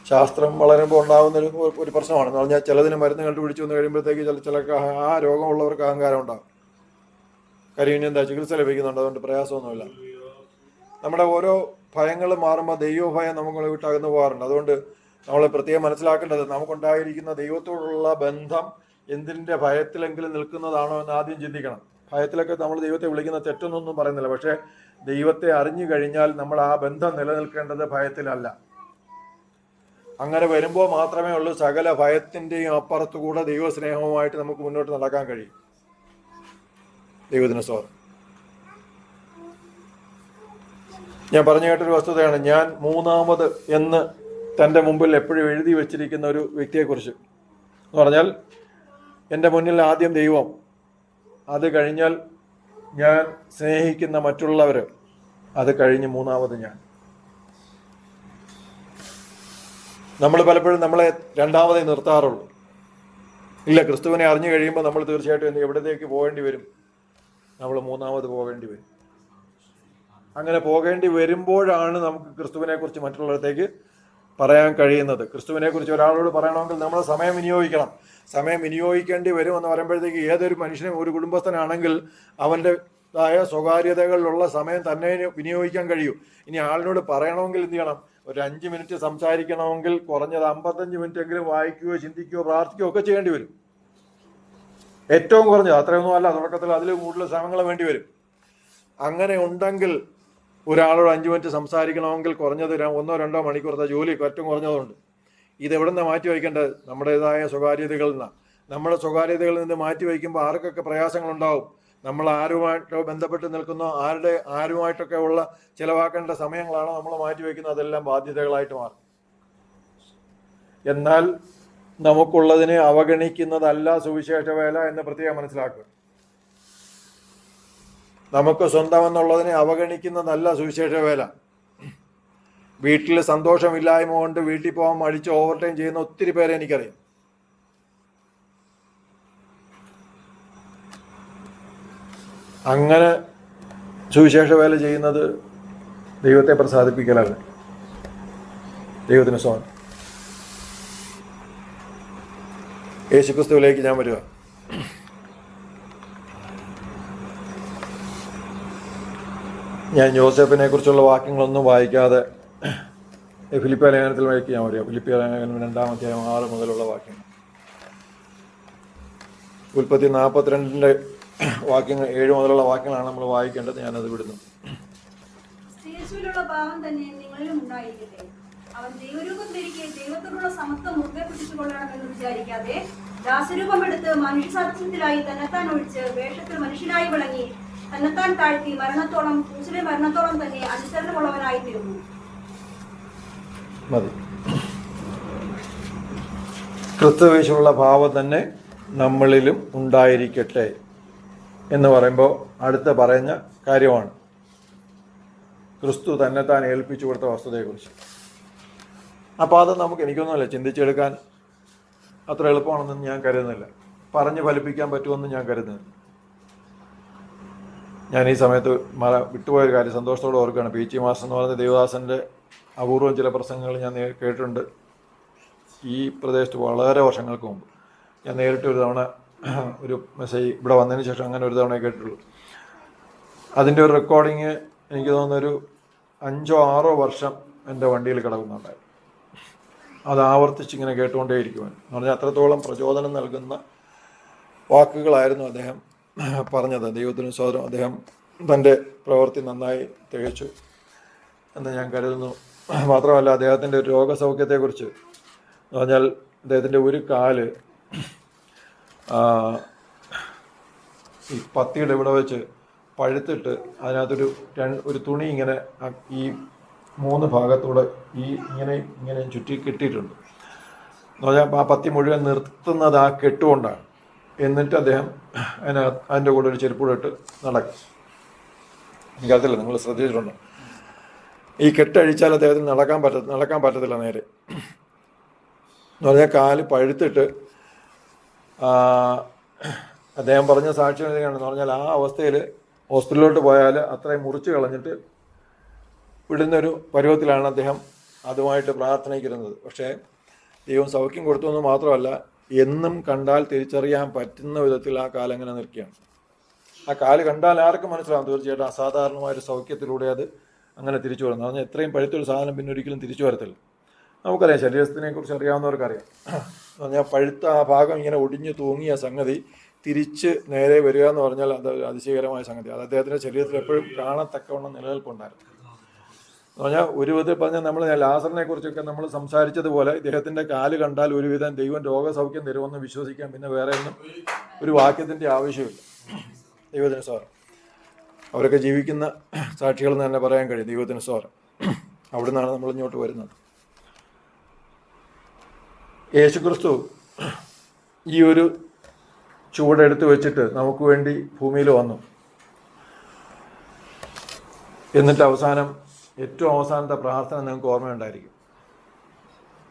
Speaker 1: ശാസ്ത്രം വളരുമ്പോൾ ഉണ്ടാകുന്ന ഒരു പ്രശ്നമാണ്. എന്ന് പറഞ്ഞാൽ ചിലതിന് മരുന്ന് കണ്ടുപിടിച്ചു വന്ന് കഴിയുമ്പോഴത്തേക്ക് ചിലർക്ക് ആ രോഗമുള്ളവർക്ക് അഹങ്കാരം ഉണ്ടാകും. കാര്യം ഇനി എന്താ, ചികിത്സ ലഭിക്കുന്നുണ്ട്, അതുകൊണ്ട് പ്രയാസമൊന്നുമില്ല. നമ്മുടെ ഓരോ ഭയങ്ങളും മാറുമ്പോൾ ദൈവഭയം നമുക്ക് വിട്ടകന്നു പോകാറുണ്ട്. അതുകൊണ്ട് നമ്മൾ പ്രത്യേകം മനസ്സിലാക്കേണ്ടത്, നമുക്കുണ്ടായിരിക്കുന്ന ദൈവത്തോടുള്ള ബന്ധം എന്തിൻ്റെ ഭയത്തിലെങ്കിലും നിൽക്കുന്നതാണോ എന്ന് ആദ്യം ചിന്തിക്കണം. ഭയത്തിലൊക്കെ നമ്മൾ ദൈവത്തെ വിളിക്കുന്ന തെറ്റൊന്നും പറയുന്നില്ല. പക്ഷേ ദൈവത്തെ അറിഞ്ഞു കഴിഞ്ഞാൽ നമ്മൾ ആ ബന്ധം നിലനിൽക്കേണ്ടത് ഭയത്തിലല്ല. അങ്ങനെ വരുമ്പോൾ മാത്രമേ ഉള്ളൂ സകല ഭയത്തിൻ്റെയും അപ്പുറത്തുകൂടെ ദൈവസ്നേഹവുമായിട്ട് നമുക്ക് മുന്നോട്ട് നടക്കാൻ കഴിയും. ദൈവത്തിന് സ്തോത്രം. ഞാൻ പറഞ്ഞു കേട്ടൊരു വസ്തുതയാണ്, ഞാൻ മൂന്നാമത് എന്ന് തൻ്റെ മുമ്പിൽ എപ്പോഴും എഴുതി വച്ചിരിക്കുന്ന ഒരു വ്യക്തിയെക്കുറിച്ച്. എന്ന് പറഞ്ഞാൽ എൻ്റെ മുന്നിൽ ആദ്യം ദൈവം, അത് കഴിഞ്ഞാൽ ഞാൻ സ്നേഹിക്കുന്ന മറ്റുള്ളവർ, അത് കഴിഞ്ഞ് മൂന്നാമത് ഞാൻ. നമ്മൾ പലപ്പോഴും നമ്മളെ രണ്ടാമതേ നിർത്താറുള്ളൂ. ഇല്ല, ക്രിസ്തുവിനെ അറിഞ്ഞു കഴിയുമ്പോൾ നമ്മൾ തീർച്ചയായിട്ടും എവിടത്തേക്ക് പോകേണ്ടി വരും? നമ്മൾ മൂന്നാമത് പോകേണ്ടി വരും. അങ്ങനെ പോകേണ്ടി വരുമ്പോഴാണ് നമുക്ക് ക്രിസ്തുവിനെ കുറിച്ച് മറ്റുള്ളവരത്തേക്ക് പറയാൻ കഴിയുന്നത്. ക്രിസ്തുവിനെ കുറിച്ച് ഒരാളോട് പറയണമെങ്കിൽ നമ്മൾ സമയം വിനിയോഗിക്കണം. സമയം വിനിയോഗിക്കേണ്ടി വരും എന്ന് പറയുമ്പോഴത്തേക്ക് ഏതൊരു മനുഷ്യനും, ഒരു കുടുംബസ്ഥനാണെങ്കിൽ അവൻ്റെതായ സ്വകാര്യതകളിലുള്ള സമയം തന്നെ വിനിയോഗിക്കാൻ കഴിയൂ. ഇനി ആളിനോട് പറയണമെങ്കിൽ എന്ത് ചെയ്യണം? ഒരു 5 മിനിറ്റ് സംസാരിക്കണമെങ്കിൽ കുറഞ്ഞത് 55 മിനിറ്റ് എങ്കിലും വായിക്കുകയോ ചിന്തിക്കുകയോ പ്രാർത്ഥിക്കുകയോ ഒക്കെ ചെയ്യേണ്ടി വരും. ഏറ്റവും കുറഞ്ഞത്, അത്രയൊന്നും അല്ല, തുടക്കത്തിൽ അതിൽ കൂടുതൽ സമയങ്ങൾ വേണ്ടി വരും. അങ്ങനെ ഉണ്ടെങ്കിൽ ഒരാളോട് 5 മിനിറ്റ് സംസാരിക്കണമെങ്കിൽ കുറഞ്ഞത് 1-2 മണിക്കൂറത്തെ ജോലി ഏറ്റവും കുറഞ്ഞതുണ്ട്. ഇതെവിടെ നിന്നാണ് മാറ്റി വയ്ക്കേണ്ടത്? നമ്മുടേതായ സ്വകാര്യതകളിൽ നിന്നാണ്. നമ്മുടെ സ്വകാര്യതകളിൽ നിന്ന് മാറ്റി വയ്ക്കുമ്പോൾ ആർക്കൊക്കെ പ്രയാസങ്ങളുണ്ടാവും? നമ്മൾ ആരുമായിട്ടോ ബന്ധപ്പെട്ട് നിൽക്കുന്നോ, ആരുമായിട്ടൊക്കെ ഉള്ള ചിലവാക്കേണ്ട സമയങ്ങളാണോ നമ്മൾ മാറ്റി വയ്ക്കുന്നത്? അതെല്ലാം ബാധ്യതകളായിട്ട് മാറും. എന്നാൽ നമുക്കുള്ളതിനെ അവഗണിക്കുന്നതല്ല സുവിശേഷ വേല എന്ന് പ്രത്യേകം മനസ്സിലാക്കുക. നമുക്ക് സ്വന്തമെന്നുള്ളതിനെ അവഗണിക്കുന്നതല്ല സുവിശേഷ വേല. വീട്ടിൽ സന്തോഷമില്ലായ്മ കൊണ്ട് വീട്ടിൽ പോകാൻ മടിച്ച് ഓവർടൈം ചെയ്യുന്ന ഒത്തിരി പേരെ എനിക്കറിയാം. അങ്ങനെ സുവിശേഷ വേല ചെയ്യുന്നത് ദൈവത്തെ പ്രസാദിപ്പിക്കലല്ല. ദൈവത്തിന് സ്തോത്രം. യേശുക്രിസ്തുവിലേക്ക് ഞാൻ വരിക. ഞാൻ യോസേഫിനെ കുറിച്ചുള്ള വാക്യങ്ങളൊന്നും വായിക്കാതെ ഫിലിപ്പിയ ലേഖനത്തിലേക്ക് ഞാൻ വരിക. ഫിലിപ്പിയ ലേഖനം 2-ാം അധ്യായം 6 മുതലുള്ള വാക്യങ്ങൾ. ഉൽപ്പത്തി 42-ന്റെ വാക്യങ്ങൾ 7 മുതലുള്ള വാക്യങ്ങളാണ് നമ്മൾ വായിക്കേണ്ടത്. ഞാനത് വിടുന്നു.
Speaker 2: യേശുവിലുള്ള ഭാവം തന്നെ നിങ്ങളിലും ഉണ്ടായിരിക്കട്ടെ. അവൻ ദൈവരൂപം ധരിക്കെ ദൈവത്തോടുള്ള സമത്വം മുറുകെ പിടിച്ചുകൊള്ളണമെന്ന് വിചാരിക്കാതെ ദാസരൂപം എടുത്ത് മനുഷ്യ സാദൃശ്യത്തിലായി തന്നെത്താൻ ഒഴിച്ച് വേഷത്തിൽ മനുഷ്യനായി വിളങ്ങി തന്നെത്താൻ താഴ്ത്തി മരണത്തോളം, ക്രൂശിലെ മരണത്തോളം തന്നെ അനുസരണമുള്ളവനായി തീർന്നു.
Speaker 1: മതി. ക്രിസ്തുവേശുള്ള ഭാവം തന്നെ നമ്മളിലും ഉണ്ടായിരിക്കട്ടെ എന്ന് പറയുമ്പോൾ അടുത്ത പറയുന്ന കാര്യമാണ് ക്രിസ്തു തന്നെത്താൻ ഏൽപ്പിച്ചു കൊടുത്ത വസ്തുതയെക്കുറിച്ച്. അപ്പോൾ അത് നമുക്ക്, എനിക്കൊന്നുമല്ല, ചിന്തിച്ചെടുക്കാൻ അത്ര എളുപ്പമാണെന്ന് ഞാൻ കരുതുന്നില്ല. പറഞ്ഞ് ഫലിപ്പിക്കാൻ പറ്റുമെന്ന് ഞാൻ കരുതുന്നില്ല. ഞാൻ ഈ സമയത്ത് വിട്ടുപോയൊരു കാര്യം സന്തോഷത്തോടെ ഓർക്കുകയാണ്. പി ടി മാസ്റ്റർ എന്ന് പറയുന്ന ദേവദാസൻ്റെ അപൂർവം ചില പ്രസംഗങ്ങൾ ഞാൻ കേട്ടിട്ടുണ്ട്. ഈ പ്രദേശത്ത് വളരെ വർഷങ്ങൾക്ക് മുമ്പ് ഞാൻ നേരിട്ട് ഒരു തവണ ഒരു മെസ്സേജ് ഇവിടെ വന്നതിന് ശേഷം അങ്ങനെ ഒരു തവണ കേട്ടിട്ടുള്ളൂ. അതിൻ്റെ ഒരു റെക്കോർഡിങ് എനിക്ക് തോന്നുന്നൊരു 5-6 വർഷം എൻ്റെ വണ്ടിയിൽ കിടക്കുന്നുണ്ടായിരുന്നു. അത് ആവർത്തിച്ചിങ്ങനെ കേട്ടുകൊണ്ടേയിരിക്കുവാൻ എന്ന് പറഞ്ഞാൽ അത്രത്തോളം പ്രചോദനം നൽകുന്ന വാക്കുകളായിരുന്നു അദ്ദേഹം പറഞ്ഞത്. ദൈവത്തിന് സ്തോത്രം. അദ്ദേഹം തൻ്റെ പ്രവൃത്തി നന്നായി തികച്ചു എന്ന് ഞാൻ കരുതുന്നു. മാത്രമല്ല അദ്ദേഹത്തിൻ്റെ ഒരു രോഗസൗഖ്യത്തെക്കുറിച്ച് എന്ന് പറഞ്ഞാൽ അദ്ദേഹത്തിൻ്റെ ഒരു കാല് ഈ പത്തിയുടെ ഇവിടെ വെച്ച് പഴുത്തിട്ട് അതിനകത്തൊരു തുണി ഇങ്ങനെ ഈ 3 ഭാഗത്തൂടെ ഇങ്ങനെ ചുറ്റി കെട്ടിയിട്ടുണ്ട്. എന്ന് പറഞ്ഞാൽ ആ പത്തി മുഴുവൻ നിർത്തുന്നത് ആ കെട്ടുകൊണ്ടാണ്. എന്നിട്ട് അദ്ദേഹം അതിൻ്റെ കൂടെ ഒരു ചെരുപ്പൂടെ ഇട്ട് നടക്കും. എനിക്കറിയില്ല, നിങ്ങൾ ശ്രദ്ധിച്ചിട്ടുണ്ടോ? ഈ കെട്ടഴിച്ചാൽ അദ്ദേഹത്തിന് നടക്കാൻ പറ്റത്തില്ല നേരെ. എന്ന് പറഞ്ഞാൽ കാല് പഴുത്തിട്ട് അദ്ദേഹം പറഞ്ഞ സാക്ഷ്യം എഴുതുകയാണെന്ന് പറഞ്ഞാൽ ആ അവസ്ഥയിൽ ഹോസ്പിറ്റലിലോട്ട് പോയാൽ അത്രയും മുറിച്ച് കളഞ്ഞിട്ട് വിടുന്നൊരു പരുവത്തിലാണ് അദ്ദേഹം അതുമായിട്ട് പ്രാർത്ഥനയ്ക്കിരുന്നത്. പക്ഷേ ദൈവം സൗഖ്യം കൊടുത്തുവെന്ന് മാത്രമല്ല, എന്നും കണ്ടാൽ തിരിച്ചറിയാൻ പറ്റുന്ന വിധത്തിൽ ആ കാലങ്ങനെ നിൽക്കുകയാണ്. ആ കാല് കണ്ടാൽ ആർക്കും മനസ്സിലാവും തീർച്ചയായിട്ടും അസാധാരണമായൊരു സൗഖ്യത്തിലൂടെ അത് അങ്ങനെ തിരിച്ചു വരുന്നത്. പറഞ്ഞാൽ എത്രയും പഴുത്തൊരു സാധനം പിന്നെ ഒരിക്കലും തിരിച്ചു വരത്തില്ല. നമുക്കറിയാം, ശരീരത്തിനെ കുറിച്ച് അറിയാവുന്നവർക്കറിയാം. എന്ന് പറഞ്ഞാൽ പഴുത്ത ആ ഭാഗം ഇങ്ങനെ ഒടിഞ്ഞു തൂങ്ങിയ സംഗതി തിരിച്ച് നേരെ വരിക എന്ന് പറഞ്ഞാൽ അത് അതിശയകരമായ സംഗതി. അത് അദ്ദേഹത്തിൻ്റെ ശരീരത്തിൽ എപ്പോഴും കാണത്തക്കവണ്ണം നിലനിൽപ്പുണ്ടായിരുന്നു. എന്ന് പറഞ്ഞാൽ ഒരു വിധത്തിൽ പറഞ്ഞാൽ നമ്മൾ ലാസറിനെ കുറിച്ചൊക്കെ നമ്മൾ സംസാരിച്ചതുപോലെ ഇദ്ദേഹത്തിൻ്റെ കാല് കണ്ടാൽ ഒരുവിധം ദൈവം രോഗസൗഖ്യം തരുമെന്ന് വിശ്വസിക്കാൻ പിന്നെ വേറെ ഒന്നും ഒരു വാക്യത്തിൻ്റെ ആവശ്യമില്ല. ദൈവത്തിന് സ്തോത്രം. അവരൊക്കെ ജീവിക്കുന്ന സാക്ഷികളെന്ന് തന്നെ പറയാൻ കഴിയും. ദൈവത്തിന് സ്തോത്രം. അവിടെ നിന്നാണ് നമ്മൾ ഇങ്ങോട്ട് വരുന്നത്. യേശുക്രിസ്തു ഈ ഒരു ചുവടെടുത്ത് വെച്ചിട്ട് നമുക്ക് വേണ്ടി ഭൂമിയിൽ വന്നു. എന്നിട്ട് ഏറ്റവും അവസാനത്തെ പ്രാർത്ഥന നിങ്ങൾക്ക് ഓർമ്മയുണ്ടായിരിക്കും.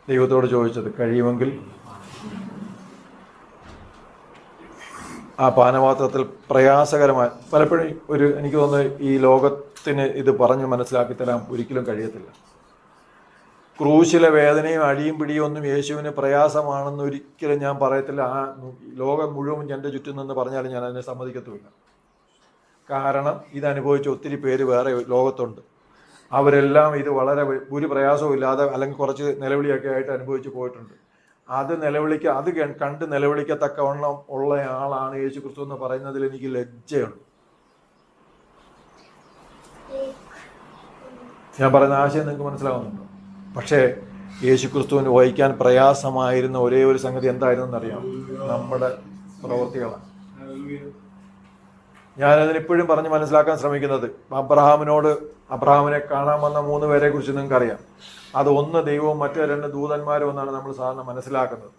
Speaker 1: ദൈവത്തോട് ചോദിച്ചത്, കഴിയുമെങ്കിൽ ആ പാനപാത്രത്തിൽ പ്രയാസകരമായ, പലപ്പോഴും എനിക്ക് തോന്നുന്നു ഈ ലോകത്തിന് ഇത് പറഞ്ഞ് മനസ്സിലാക്കി തരാൻ ഒരിക്കലും കഴിയത്തില്ല. ക്രൂശിലെ വേദനയും അടിയും പിടിയും ഒന്നും യേശുവിന് പ്രയാസമാണെന്ന് ഒരിക്കലും ഞാൻ പറയത്തില്ല. ആ ലോകം മുഴുവൻ എൻ്റെ ചുറ്റും നിന്ന് പറഞ്ഞാലും ഞാൻ അതിനെ സമ്മതിക്കത്തുമില്ല. കാരണം ഇതനുഭവിച്ച ഒത്തിരി പേര് വേറെ ലോകത്തുണ്ട്. അവരെല്ലാം ഇത് വളരെ ഒരു പ്രയാസവും ഇല്ലാതെ അല്ലെങ്കിൽ കുറച്ച് നിലവിളിയൊക്കെ ആയിട്ട് അനുഭവിച്ച് പോയിട്ടുണ്ട്. അത് കണ്ട് നിലവിളിക്കത്തക്കവണ്ണം ഉള്ള ആളാണ് യേശു ക്രിസ്തു എന്ന് പറയുന്നതിൽ എനിക്ക് ലജ്ജയുണ്ട്. ഞാൻ പറയുന്ന ആശയം നിങ്ങൾക്ക് മനസ്സിലാവുന്നുണ്ടോ? പക്ഷേ യേശു ക്രിസ്തുവിന് വഹിക്കാൻ പ്രയാസമായിരുന്ന ഒരേ ഒരു സംഗതി എന്തായിരുന്നെന്ന് അറിയാം? നമ്മുടെ പ്രവൃത്തികളാണ്. ഞാനതിനിപ്പോഴും പറഞ്ഞ് മനസ്സിലാക്കാൻ ശ്രമിക്കുന്നത്, അബ്രഹാമിനെ കാണാൻ വന്ന 3 പേരെ കുറിച്ച് നിങ്ങൾക്കറിയാം. അത് ഒന്ന് ദൈവവും മറ്റു 2 ദൂതന്മാരും എന്നാണ് നമ്മൾ സാധാരണ മനസ്സിലാക്കുന്നത്.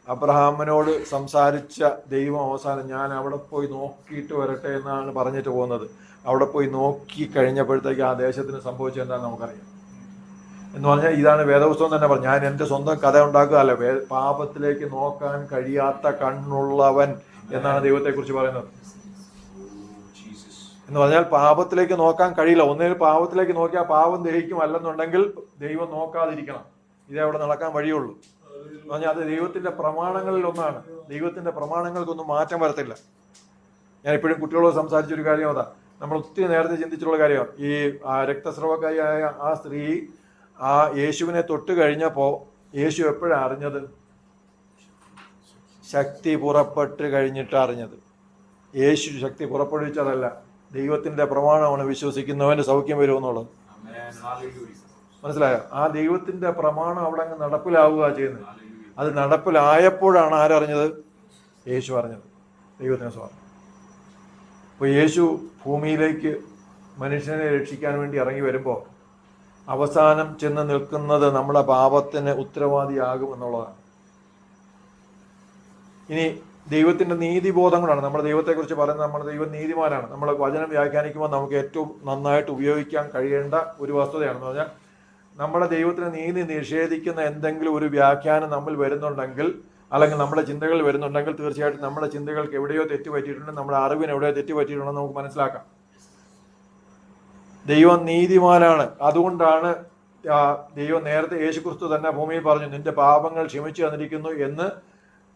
Speaker 1: അബ്രഹാമിനോട് സംസാരിച്ച ദൈവം അവസാനം ഞാൻ അവിടെ പോയി നോക്കിയിട്ട് വരട്ടെ എന്നാണ് പറഞ്ഞിട്ട് പോകുന്നത്. അവിടെ പോയി നോക്കി കഴിഞ്ഞപ്പോഴത്തേക്ക് ആ ദേശത്തിന് സംഭവിച്ചത് എന്താണെന്ന് നമുക്കറിയാം. എന്ന് പറഞ്ഞാൽ ഇതാണ് വേദപുസ്തകം തന്നെ പറഞ്ഞു. ഞാൻ എൻ്റെ സ്വന്തം കഥ ഉണ്ടാക്കുകയല്ല, പാപത്തിലേക്ക് നോക്കാൻ കഴിയാത്ത കണ്ണുള്ളവൻ എന്നാണ് ദൈവത്തെക്കുറിച്ച് പറയുന്നത്. എന്ന് പറഞ്ഞാൽ പാപത്തിലേക്ക് നോക്കാൻ കഴിയില്ല. ഒന്നേൽ പാപത്തിലേക്ക് നോക്കിയാൽ പാപം ദഹിക്കും, അല്ലെന്നുണ്ടെങ്കിൽ ദൈവം നോക്കാതിരിക്കണം. ഇതേ അവിടെ നടക്കാൻ വഴിയുള്ളൂ. എന്ന് പറഞ്ഞാൽ അത് ദൈവത്തിന്റെ പ്രമാണങ്ങളിൽ ഒന്നാണ്. ദൈവത്തിന്റെ പ്രമാണങ്ങൾക്കൊന്നും മാറ്റം വരത്തില്ല. ഞാൻ ഇപ്പോഴും കുട്ടികളോട് സംസാരിച്ചൊരു കാര്യം അതാ. നമ്മൾ ഒത്തിരി നേരത്തെ ചിന്തിച്ചിട്ടുള്ള കാര്യമാണ്. ഈ രക്തസ്രവക്കാരിയായ ആ സ്ത്രീ ആ യേശുവിനെ തൊട്ട് കഴിഞ്ഞപ്പോൾ യേശു എപ്പോഴാണ് അറിഞ്ഞത്? ശക്തി പുറപ്പെട്ട് കഴിഞ്ഞിട്ട് അറിഞ്ഞത്. യേശു ശക്തി പുറപ്പെടുവിച്ചതല്ല, ദൈവത്തിന്റെ പ്രമാണമാണ് വിശ്വസിക്കുന്നവന് സൗഖ്യം വരുമെന്നുള്ളത്. മനസ്സിലായോ? ആ ദൈവത്തിന്റെ പ്രമാണം അവിടെ അങ്ങ് നടപ്പിലാവുക ചെയ്യുന്നത്. അത് നടപ്പിലായപ്പോഴാണ് ആരറിഞ്ഞത്? യേശു അറിഞ്ഞത്. ദൈവത്തിന് സ്വാഗതം. അപ്പോൾ യേശു ഭൂമിയിലേക്ക് മനുഷ്യനെ രക്ഷിക്കാൻ വേണ്ടി ഇറങ്ങി വരുമ്പോൾ അവസാനം ചെന്ന് നിൽക്കുന്നത് നമ്മുടെ പാപത്തിന് ഉത്തരവാദിയാകും എന്നുള്ളതാണ്. ഇനി ദൈവത്തിന്റെ നീതിബോധം കൊണ്ടാണ് നമ്മൾ ദൈവത്തെക്കുറിച്ച് പറയുന്നത്. നമ്മുടെ ദൈവം നീതിമാനാണ്. നമ്മൾ വചനം വ്യാഖ്യാനിക്കുമ്പോൾ നമുക്ക് ഏറ്റവും നന്നായിട്ട് ഉപയോഗിക്കാൻ കഴിയേണ്ട ഒരു വസ്തുതയാണെന്ന് പറഞ്ഞാൽ, നമ്മുടെ ദൈവത്തിന് നീതി നിഷേധിക്കുന്ന എന്തെങ്കിലും ഒരു വ്യാഖ്യാനം നമ്മൾ വരുന്നുണ്ടെങ്കിൽ, അല്ലെങ്കിൽ നമ്മുടെ ചിന്തകൾ വരുന്നുണ്ടെങ്കിൽ, തീർച്ചയായിട്ടും നമ്മുടെ ചിന്തകൾക്ക് എവിടെയോ തെറ്റുപറ്റിയിട്ടുണ്ട്, നമ്മുടെ അറിവിന് എവിടെയോ തെറ്റുപറ്റിയിട്ടുണ്ടെന്ന് നമുക്ക് മനസ്സിലാക്കാം. ദൈവം നീതിമാനാണ്. അതുകൊണ്ടാണ് ദൈവം നേരത്തെ യേശുക്രിസ്തു തന്നെ ഭൂമിയിൽ പറഞ്ഞു, നിന്റെ പാപങ്ങൾ ക്ഷമിച്ചു തന്നിരിക്കുന്നു എന്ന്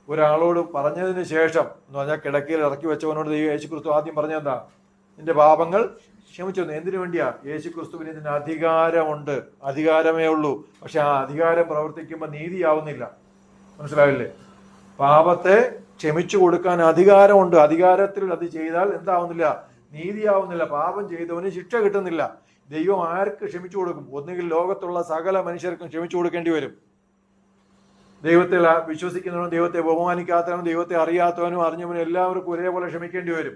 Speaker 1: ഒരാളോട് പറഞ്ഞതിന് ശേഷം, എന്ന് പറഞ്ഞാൽ കിടക്കയിൽ ഇറക്കി വെച്ചവനോട് യേശുക്രിസ്തു ആദ്യം പറഞ്ഞെന്താ? നിന്റെ പാപങ്ങൾ ക്ഷമിച്ചു തന്നു. എന്തിനു വേണ്ടിയാ? യേശുക്രിസ്തുവിന് ഇതിന് അധികാരമുണ്ട്, അധികാരമേ ഉള്ളൂ. പക്ഷെ ആ അധികാരം പ്രവർത്തിക്കുമ്പോൾ നീതിയാവുന്നില്ല. മനസ്സിലാവില്ലേ? പാപത്തെ ക്ഷമിച്ചു കൊടുക്കാൻ അധികാരമുണ്ട്. അധികാരത്തിൽ അത് ചെയ്താൽ എന്താവുന്നില്ല? നീതിയാവുന്നില്ല. പാപം ചെയ്തവന് ശിക്ഷ കിട്ടുന്നില്ല. ദൈവം ആർക്ക് ക്ഷമിച്ചു കൊടുക്കും? ഒന്നുകിൽ ലോകത്തുള്ള സകല മനുഷ്യർക്കും ക്ഷമിച്ചു കൊടുക്കേണ്ടി വരും. ദൈവത്തെ വിശ്വസിക്കുന്നവനും ദൈവത്തെ ബഹുമാനിക്കാത്തവനും ദൈവത്തെ അറിയാത്തവനും അറിഞ്ഞവനും എല്ലാവർക്കും ഒരേപോലെ ക്ഷമിക്കേണ്ടി വരും.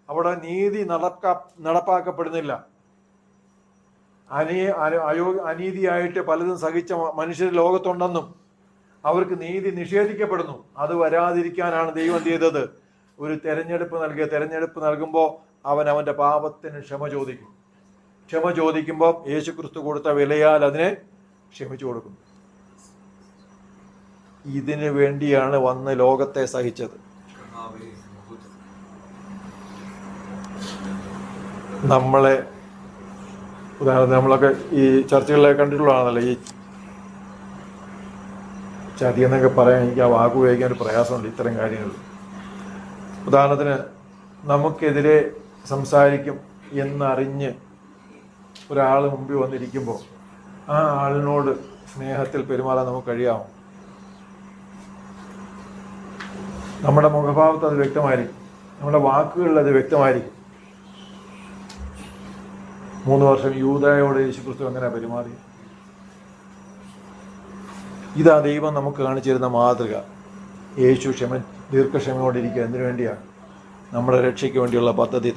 Speaker 1: അവിടെ നീതി നടപ്പാക്കപ്പെടുന്നില്ല. അനീതിയായിട്ട് പലതും സഹിച്ച മനുഷ്യർ ലോകത്തുണ്ടെന്നും അവർക്ക് നീതി നിഷേധിക്കപ്പെടുന്നു. അത് വരാതിരിക്കാനാണ് ദൈവം ചെയ്തത്? ഒരു തെരഞ്ഞെടുപ്പ് നൽകുമ്പോൾ അവന്റെ പാപത്തിന് ക്ഷമ ചോദിക്കും. ക്ഷമ ചോദിക്കുമ്പോൾ യേശുക്രിസ്തു കൊടുത്ത വിലയാൽ അതിനെ ക്ഷമിച്ചു കൊടുക്കും. ഇതിനു വേണ്ടിയാണ് വന്ന് ലോകത്തെ സഹിച്ചത്. നമ്മളെ ഉദാഹരണത്തിന് നമ്മളൊക്കെ ഈ ചർച്ചകളിലൊക്കെ കണ്ടിട്ടുള്ളതാണല്ലോ, ഈ ചതി എന്നൊക്കെ പറയാൻ എനിക്ക് ആ വാക്ക് ഉപയോഗിക്കാൻ ഒരു പ്രയാസമുണ്ട്. ഇത്തരം കാര്യങ്ങൾ ഉദാഹരണത്തിന് നമുക്കെതിരെ സംസാരിക്കും എന്നറിഞ്ഞ് ഒരാൾ മുമ്പിൽ വന്നിരിക്കുമ്പോൾ ആ ആളിനോട് സ്നേഹത്തിൽ പെരുമാറാൻ നമുക്ക് കഴിയാമോ? നമ്മുടെ മുഖഭാവത്ത് അത് വ്യക്തമായിരിക്കും, നമ്മുടെ വാക്കുകളിൽ അത് വ്യക്തമായിരിക്കും. 3 വർഷം യൂദായോട് യേശുക്രിസ്തു എങ്ങനെ പെരുമാറി? ഇതാ ദൈവം നമുക്ക് കാണിച്ചിരുന്ന മാതൃക. യേശു ദീർഘക്ഷമയോടിരിക്കുക. എന്തിനു വേണ്ടിയാണ്? നമ്മുടെ രക്ഷയ്ക്ക് വേണ്ടിയുള്ള പദ്ധതി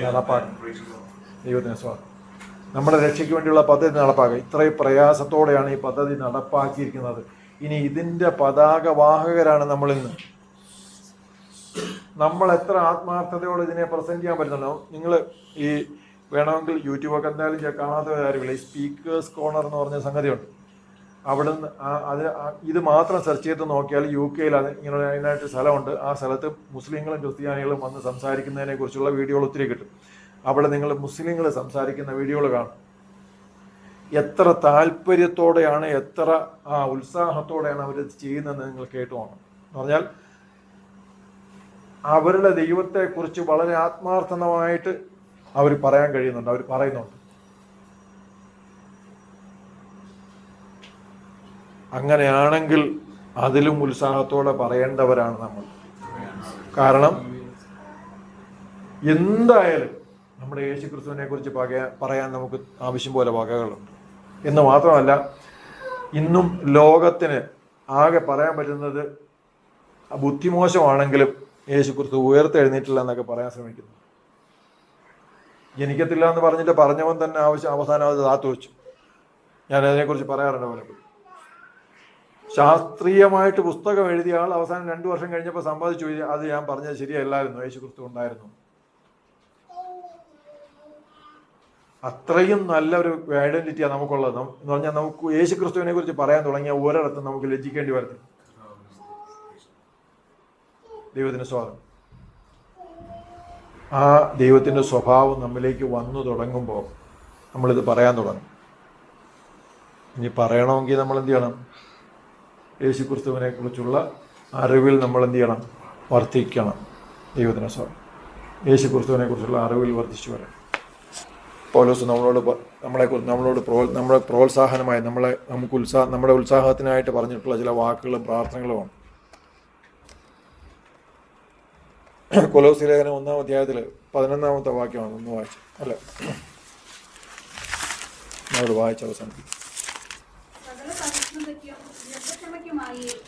Speaker 1: നടപ്പാക്കും. ദൈവത്തിന് സ്വാഗതം. നമ്മുടെ രക്ഷയ്ക്ക് വേണ്ടിയുള്ള പദ്ധതി നടപ്പാക്കുക. ഇത്രയും പ്രയാസത്തോടെയാണ് ഈ പദ്ധതി നടപ്പാക്കിയിരിക്കുന്നത്. ഇനി ഇതിൻ്റെ പതാകവാഹകരാണ് നമ്മളിന്ന്. നമ്മൾ എത്ര ആത്മാർത്ഥതയോടെ ഇതിനെ പ്രസന്റ് ചെയ്യാൻ പറ്റുന്നുണ്ടോ? നിങ്ങൾ ഈ വേണമെങ്കിൽ യൂട്യൂബൊക്കെ എന്തായാലും കാണാത്ത കാര്യമില്ല. ഈ സ്പീക്കേഴ്സ് കോർണർ എന്ന് പറഞ്ഞ സംഗതിയുണ്ട്. അവിടെ നിന്ന് ഇത് മാത്രം സെർച്ച് ചെയ്ത് നോക്കിയാൽ UK ഇങ്ങനെ അതിനായിട്ട് സ്ഥലമുണ്ട്. ആ സ്ഥലത്ത് മുസ്ലിങ്ങളും ക്രിസ്ത്യാനികളും വന്ന് സംസാരിക്കുന്നതിനെ കുറിച്ചുള്ള വീഡിയോകൾ ഒത്തിരി കിട്ടും. അവിടെ നിങ്ങൾ മുസ്ലിങ്ങൾ സംസാരിക്കുന്ന വീഡിയോകൾ കാണും. എത്ര താല്പര്യത്തോടെയാണ്, എത്ര ഉത്സാഹത്തോടെയാണ് അവർ ചെയ്യുന്നതെന്ന് നിങ്ങൾ കേട്ടു പോകണം. എന്ന് പറഞ്ഞാൽ അവരുടെ ദൈവത്തെക്കുറിച്ച് വളരെ ആത്മാർത്ഥമായിട്ട് അവർ പറയാൻ കഴിയുന്നുണ്ട്, അവർ പറയുന്നുണ്ട്. അങ്ങനെയാണെങ്കിൽ അതിലും ഉത്സാഹത്തോടെ പറയേണ്ടവരാണ് നമ്മൾ. കാരണം എന്തായാലും നമ്മുടെ യേശു ക്രിസ്തുവിനെ കുറിച്ച് പറയാൻ നമുക്ക് ആവശ്യം പോലെ വകകളുണ്ട്. എന്ന് മാത്രമല്ല, ഇന്നും ലോകത്തിന് ആകെ പറയാൻ പറ്റുന്നത് ബുദ്ധിമോശമാണെങ്കിലും യേശു ക്രിസ്തു ഉയർത്തെഴുന്നേറ്റില്ല എന്നൊക്കെ പറയാൻ ശ്രമിക്കുന്നു. ജനിക്കത്തില്ല എന്ന് പറഞ്ഞിട്ട് പറഞ്ഞവൻ തന്നെ അവസാനം അത് താത്തു വെച്ചു. ഞാൻ അതിനെക്കുറിച്ച് പറയാറുണ്ട് പലപ്പോഴും. ശാസ്ത്രീയമായിട്ട് പുസ്തകം എഴുതിയ ആൾ അവസാനം 2 വർഷം കഴിഞ്ഞപ്പോൾ സമ്പാദിച്ചു, അത് ഞാൻ പറഞ്ഞത് ശരിയല്ലായിരുന്നു, യേശു ക്രിസ്തു ഉണ്ടായിരുന്നു. അത്രയും നല്ലൊരു ഐഡന്റിറ്റിയാണ് നമുക്കുള്ളത്. എന്ന് പറഞ്ഞാൽ നമുക്ക് യേശു ക്രിസ്തുവിനെ കുറിച്ച് പറയാൻ തുടങ്ങിയ ഒരിടത്തും നമുക്ക് ലജ്ജിക്കേണ്ടി വരത്തില്ല. ദൈവത്തിന് സ്വാഗതം. ആ ദൈവത്തിൻ്റെ സ്വഭാവം നമ്മിലേക്ക് വന്നു തുടങ്ങുമ്പോൾ നമ്മളിത് പറയാൻ തുടങ്ങും. ഇനി പറയണമെങ്കിൽ നമ്മൾ എന്ത് ചെയ്യണം? യേശു ക്രിസ്തുവിനെ കുറിച്ചുള്ള അറിവിൽ നമ്മൾ എന്ത് ചെയ്യണം? വർദ്ധിക്കണം. ദൈവത്തിന് സ്വാഗതം. യേശു ക്രിസ്തുവിനെ കുറിച്ചുള്ള അറിവിൽ വർദ്ധിച്ചു വരാം. പൗലോസ് നമ്മളെ പ്രോത്സാഹനമായി നമ്മുടെ ഉത്സാഹത്തിനായിട്ട് പറഞ്ഞിട്ടുള്ള ചില വാക്കുകളും പ്രാർത്ഥനകളുമാണ്. കൊലോസ്യ ലേഖനം 1-ാം അധ്യായത്തിൽ 11-ാമത്തെ വാക്യമാണ്. ഒന്ന് വായിച്ചു അല്ല, നമ്മളോട് വായിച്ച് അവസാനിപ്പിക്കും.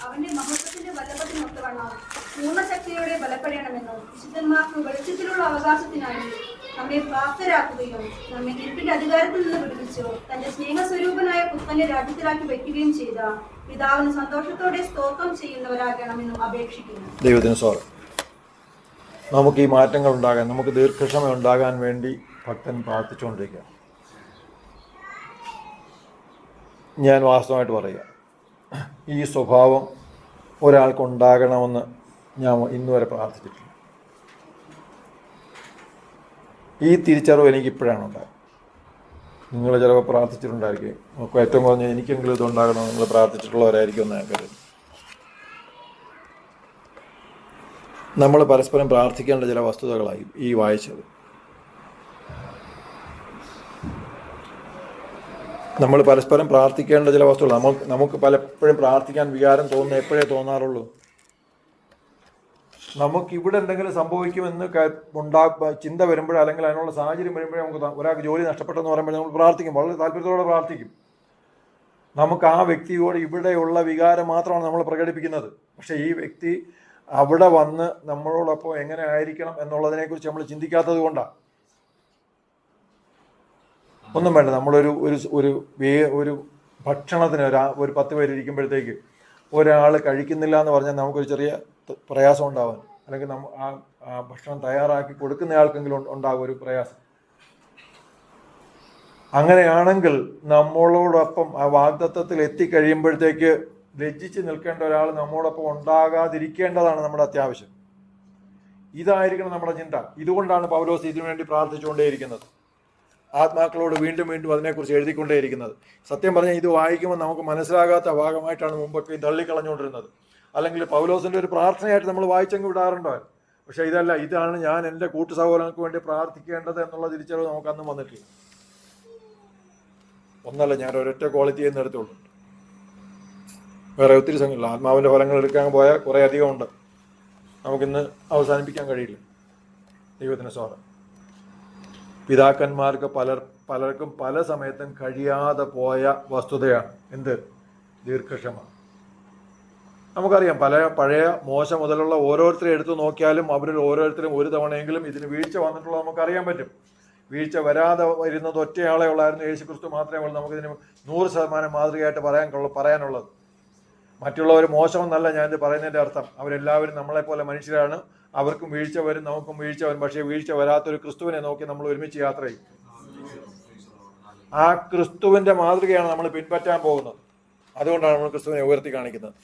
Speaker 2: അവന്റെ മഹത്വത്തിന്റെ ബലപത്തിനൊത്തവണ്ണം പൂർണ്ണശക്തിയോടെ ബലപ്പെടണമെന്നും വിശുദ്ധന്മാർക്ക് വെളിച്ചത്തിലുള്ള അവകാശത്തിനായി നമ്മെ പ്രാപ്തരാക്കുകയും നമ്മെ ഇരുട്ടിന്റെ അധികാരത്തിൽ നിന്ന് വിടുവിച്ചു തന്റെ സ്നേഹസ്വരൂപനായ പുത്രന്റെ രാജ്യത്തിലാക്കി വയ്ക്കുകയും ചെയ്ത പിതാവിന് സന്തോഷത്തോടെ സ്തോത്രം ചെയ്യുന്നവരാകണമെന്നും അപേക്ഷിക്കുന്നു.
Speaker 1: ദൈവത്തിന് സ്തോത്രം. നമുക്ക് ഈ മാറ്റങ്ങൾ ഉണ്ടാകാൻ, നമുക്ക് ദീർഘക്ഷമ ഉണ്ടാകാൻ വേണ്ടി ഭക്തൻ പ്രാർത്ഥിച്ചുകൊണ്ടിരിക്കുക. ഞാൻ വാസ്തവമായിട്ട് പറയുക, ഈ സ്വഭാവം ഒരാൾക്കുണ്ടാകണമെന്ന് ഞാൻ ഇന്നുവരെ പ്രാർത്ഥിച്ചിട്ടില്ല. ഈ തിരിച്ചറിവ് എനിക്കിപ്പോഴാണ് ഉണ്ടായത്. നിങ്ങൾ ചിലപ്പോൾ പ്രാർത്ഥിച്ചിട്ടുണ്ടായിരിക്കും. നമുക്ക് ഏറ്റവും കുറഞ്ഞ എനിക്കെങ്കിലും ഇതുണ്ടാകണം നിങ്ങൾ പ്രാർത്ഥിച്ചിട്ടുള്ളവരായിരിക്കും എന്ന് ഞാൻ കരുതുന്നു. നമ്മൾ പരസ്പരം പ്രാർത്ഥിക്കേണ്ട ചില വസ്തുതകളായി ഈ വായിച്ചത്. നമ്മൾ പരസ്പരം പ്രാർത്ഥിക്കേണ്ട ചില വസ്തുതകൾ. നമുക്ക് പലപ്പോഴും പ്രാർത്ഥിക്കാൻ വികാരം തോന്നുന്ന എപ്പോഴേ തോന്നാറുള്ളൂ? നമുക്കിവിടെ എന്തെങ്കിലും സംഭവിക്കുമെന്ന് ചിന്ത വരുമ്പോഴോ അല്ലെങ്കിൽ അതിനുള്ള സാഹചര്യം വരുമ്പോഴേ നമുക്ക് ഒരാൾക്ക് ജോലി നഷ്ടപ്പെട്ടെന്ന് പറയുമ്പോൾ നമ്മൾ പ്രാർത്ഥിക്കും, വളരെ താല്പര്യത്തോടെ പ്രാർത്ഥിക്കും. നമുക്ക് ആ വ്യക്തിയോട് ഇവിടെയുള്ള വികാരം മാത്രമാണ് നമ്മൾ പ്രകടിപ്പിക്കുന്നത്. പക്ഷേ ഈ വ്യക്തി അവിടെ വന്ന് നമ്മളോടൊപ്പം എങ്ങനെ ആയിരിക്കണം എന്നുള്ളതിനെക്കുറിച്ച് നമ്മൾ ചിന്തിക്കാത്തത് കൊണ്ടാണ്. ഒന്നും വേണ്ട, നമ്മളൊരു ഒരു ഭക്ഷണത്തിന് ഒരു 10 പേര് ഇരിക്കുമ്പോഴത്തേക്ക് ഒരാൾ കഴിക്കുന്നില്ല എന്ന് പറഞ്ഞാൽ നമുക്കൊരു ചെറിയ പ്രയാസം ഉണ്ടാവാൻ, അല്ലെങ്കിൽ ആ ഭക്ഷണം തയ്യാറാക്കി കൊടുക്കുന്നയാൾക്കെങ്കിലും ഉണ്ടാകും ഒരു പ്രയാസം. അങ്ങനെയാണെങ്കിൽ നമ്മളോടൊപ്പം ആ വാഗ്ദത്തത്തിൽ എത്തിക്കഴിയുമ്പോഴത്തേക്ക് ലജ്ജിച്ച് നിൽക്കേണ്ട ഒരാൾ നമ്മോടൊപ്പം ഉണ്ടാകാതിരിക്കേണ്ടതാണ് നമ്മുടെ അത്യാവശ്യം. ഇതായിരിക്കണം നമ്മുടെ ചിന്ത. ഇതുകൊണ്ടാണ് പൗലോസ് ഇതിനു വേണ്ടി പ്രാർത്ഥിച്ചുകൊണ്ടേയിരിക്കുന്നത്, ആത്മാക്കളോട് വീണ്ടും വീണ്ടും അതിനെക്കുറിച്ച് എഴുതിക്കൊണ്ടേയിരിക്കുന്നത്. സത്യം പറഞ്ഞാൽ ഇത് വായിക്കുമ്പോൾ നമുക്ക് മനസ്സിലാകാത്ത ഭാഗമായിട്ടാണ് മുമ്പൊക്കെ തള്ളിക്കളഞ്ഞുകൊണ്ടിരുന്നത്. അല്ലെങ്കിൽ പൗലോസിൻ്റെ ഒരു പ്രാർത്ഥനയായിട്ട് നമ്മൾ വായിച്ചങ്ങ് വിടാറുണ്ടോ? പക്ഷേ ഇതല്ല, ഇതാണ് ഞാൻ എൻ്റെ കൂട്ടു സഹോദരങ്ങൾക്ക് വേണ്ടി പ്രാർത്ഥിക്കേണ്ടത് എന്നുള്ള തിരിച്ചറിവ് നമുക്കന്നും വന്നിട്ടില്ല. ഒന്നല്ല, ഞാൻ ഒരൊറ്റ ക്വാളിറ്റി എടുത്തുള്ളൂ. വേറെ ഒത്തിരി സംഘമില്ല. ആത്മാവിൻ്റെ ഫലങ്ങൾ എടുക്കാൻ പോയാൽ കുറേ അധികം ഉണ്ട്, നമുക്കിന്ന് അവസാനിപ്പിക്കാൻ കഴിയില്ല. ദൈവത്തിന് സ്തോത്രം. പിതാക്കന്മാർക്ക് പലർക്കും പല സമയത്തും കഴിയാതെ പോയ വസ്തുതയാണ് എന്ത്? ദീർഘക്ഷമ. നമുക്കറിയാം പഴയ മോശ മുതലുള്ള ഓരോരുത്തരെ എടുത്തു നോക്കിയാലും അവരിൽ ഓരോരുത്തരും ഒരു തവണയെങ്കിലും ഇതിന് വീഴ്ച വന്നിട്ടുള്ളത് നമുക്കറിയാൻ പറ്റും. വീഴ്ച വരാതെ വരുന്നത് ഒറ്റയാളെ ഉള്ളായിരുന്നു, യേശു ക്രിസ്തു മാത്രമേ ഉള്ളൂ നമുക്കിതിന് 100% മാതൃകയായിട്ട് പറയാനുള്ളത്. മറ്റുള്ളവർ മോശമെന്നല്ല ഞാനിത് പറയുന്നതിൻ്റെ അർത്ഥം. അവരെല്ലാവരും നമ്മളെപ്പോലെ മനുഷ്യരാണ്. അവർക്കും വീഴ്ച വരും, നമുക്കും വീഴ്ച വരും. പക്ഷേ വീഴ്ച വരാത്തൊരു ക്രിസ്തുവിനെ നോക്കി നമ്മൾ ഒരുമിച്ച് യാത്ര ചെയ്യും. ആ ക്രിസ്തുവിൻ്റെ മാതൃകയാണ് നമ്മൾ പിൻപറ്റാൻ പോകുന്നത്. അതുകൊണ്ടാണ് നമ്മൾ ക്രിസ്തുവിനെ ഉയർത്തി കാണിക്കുന്നത്.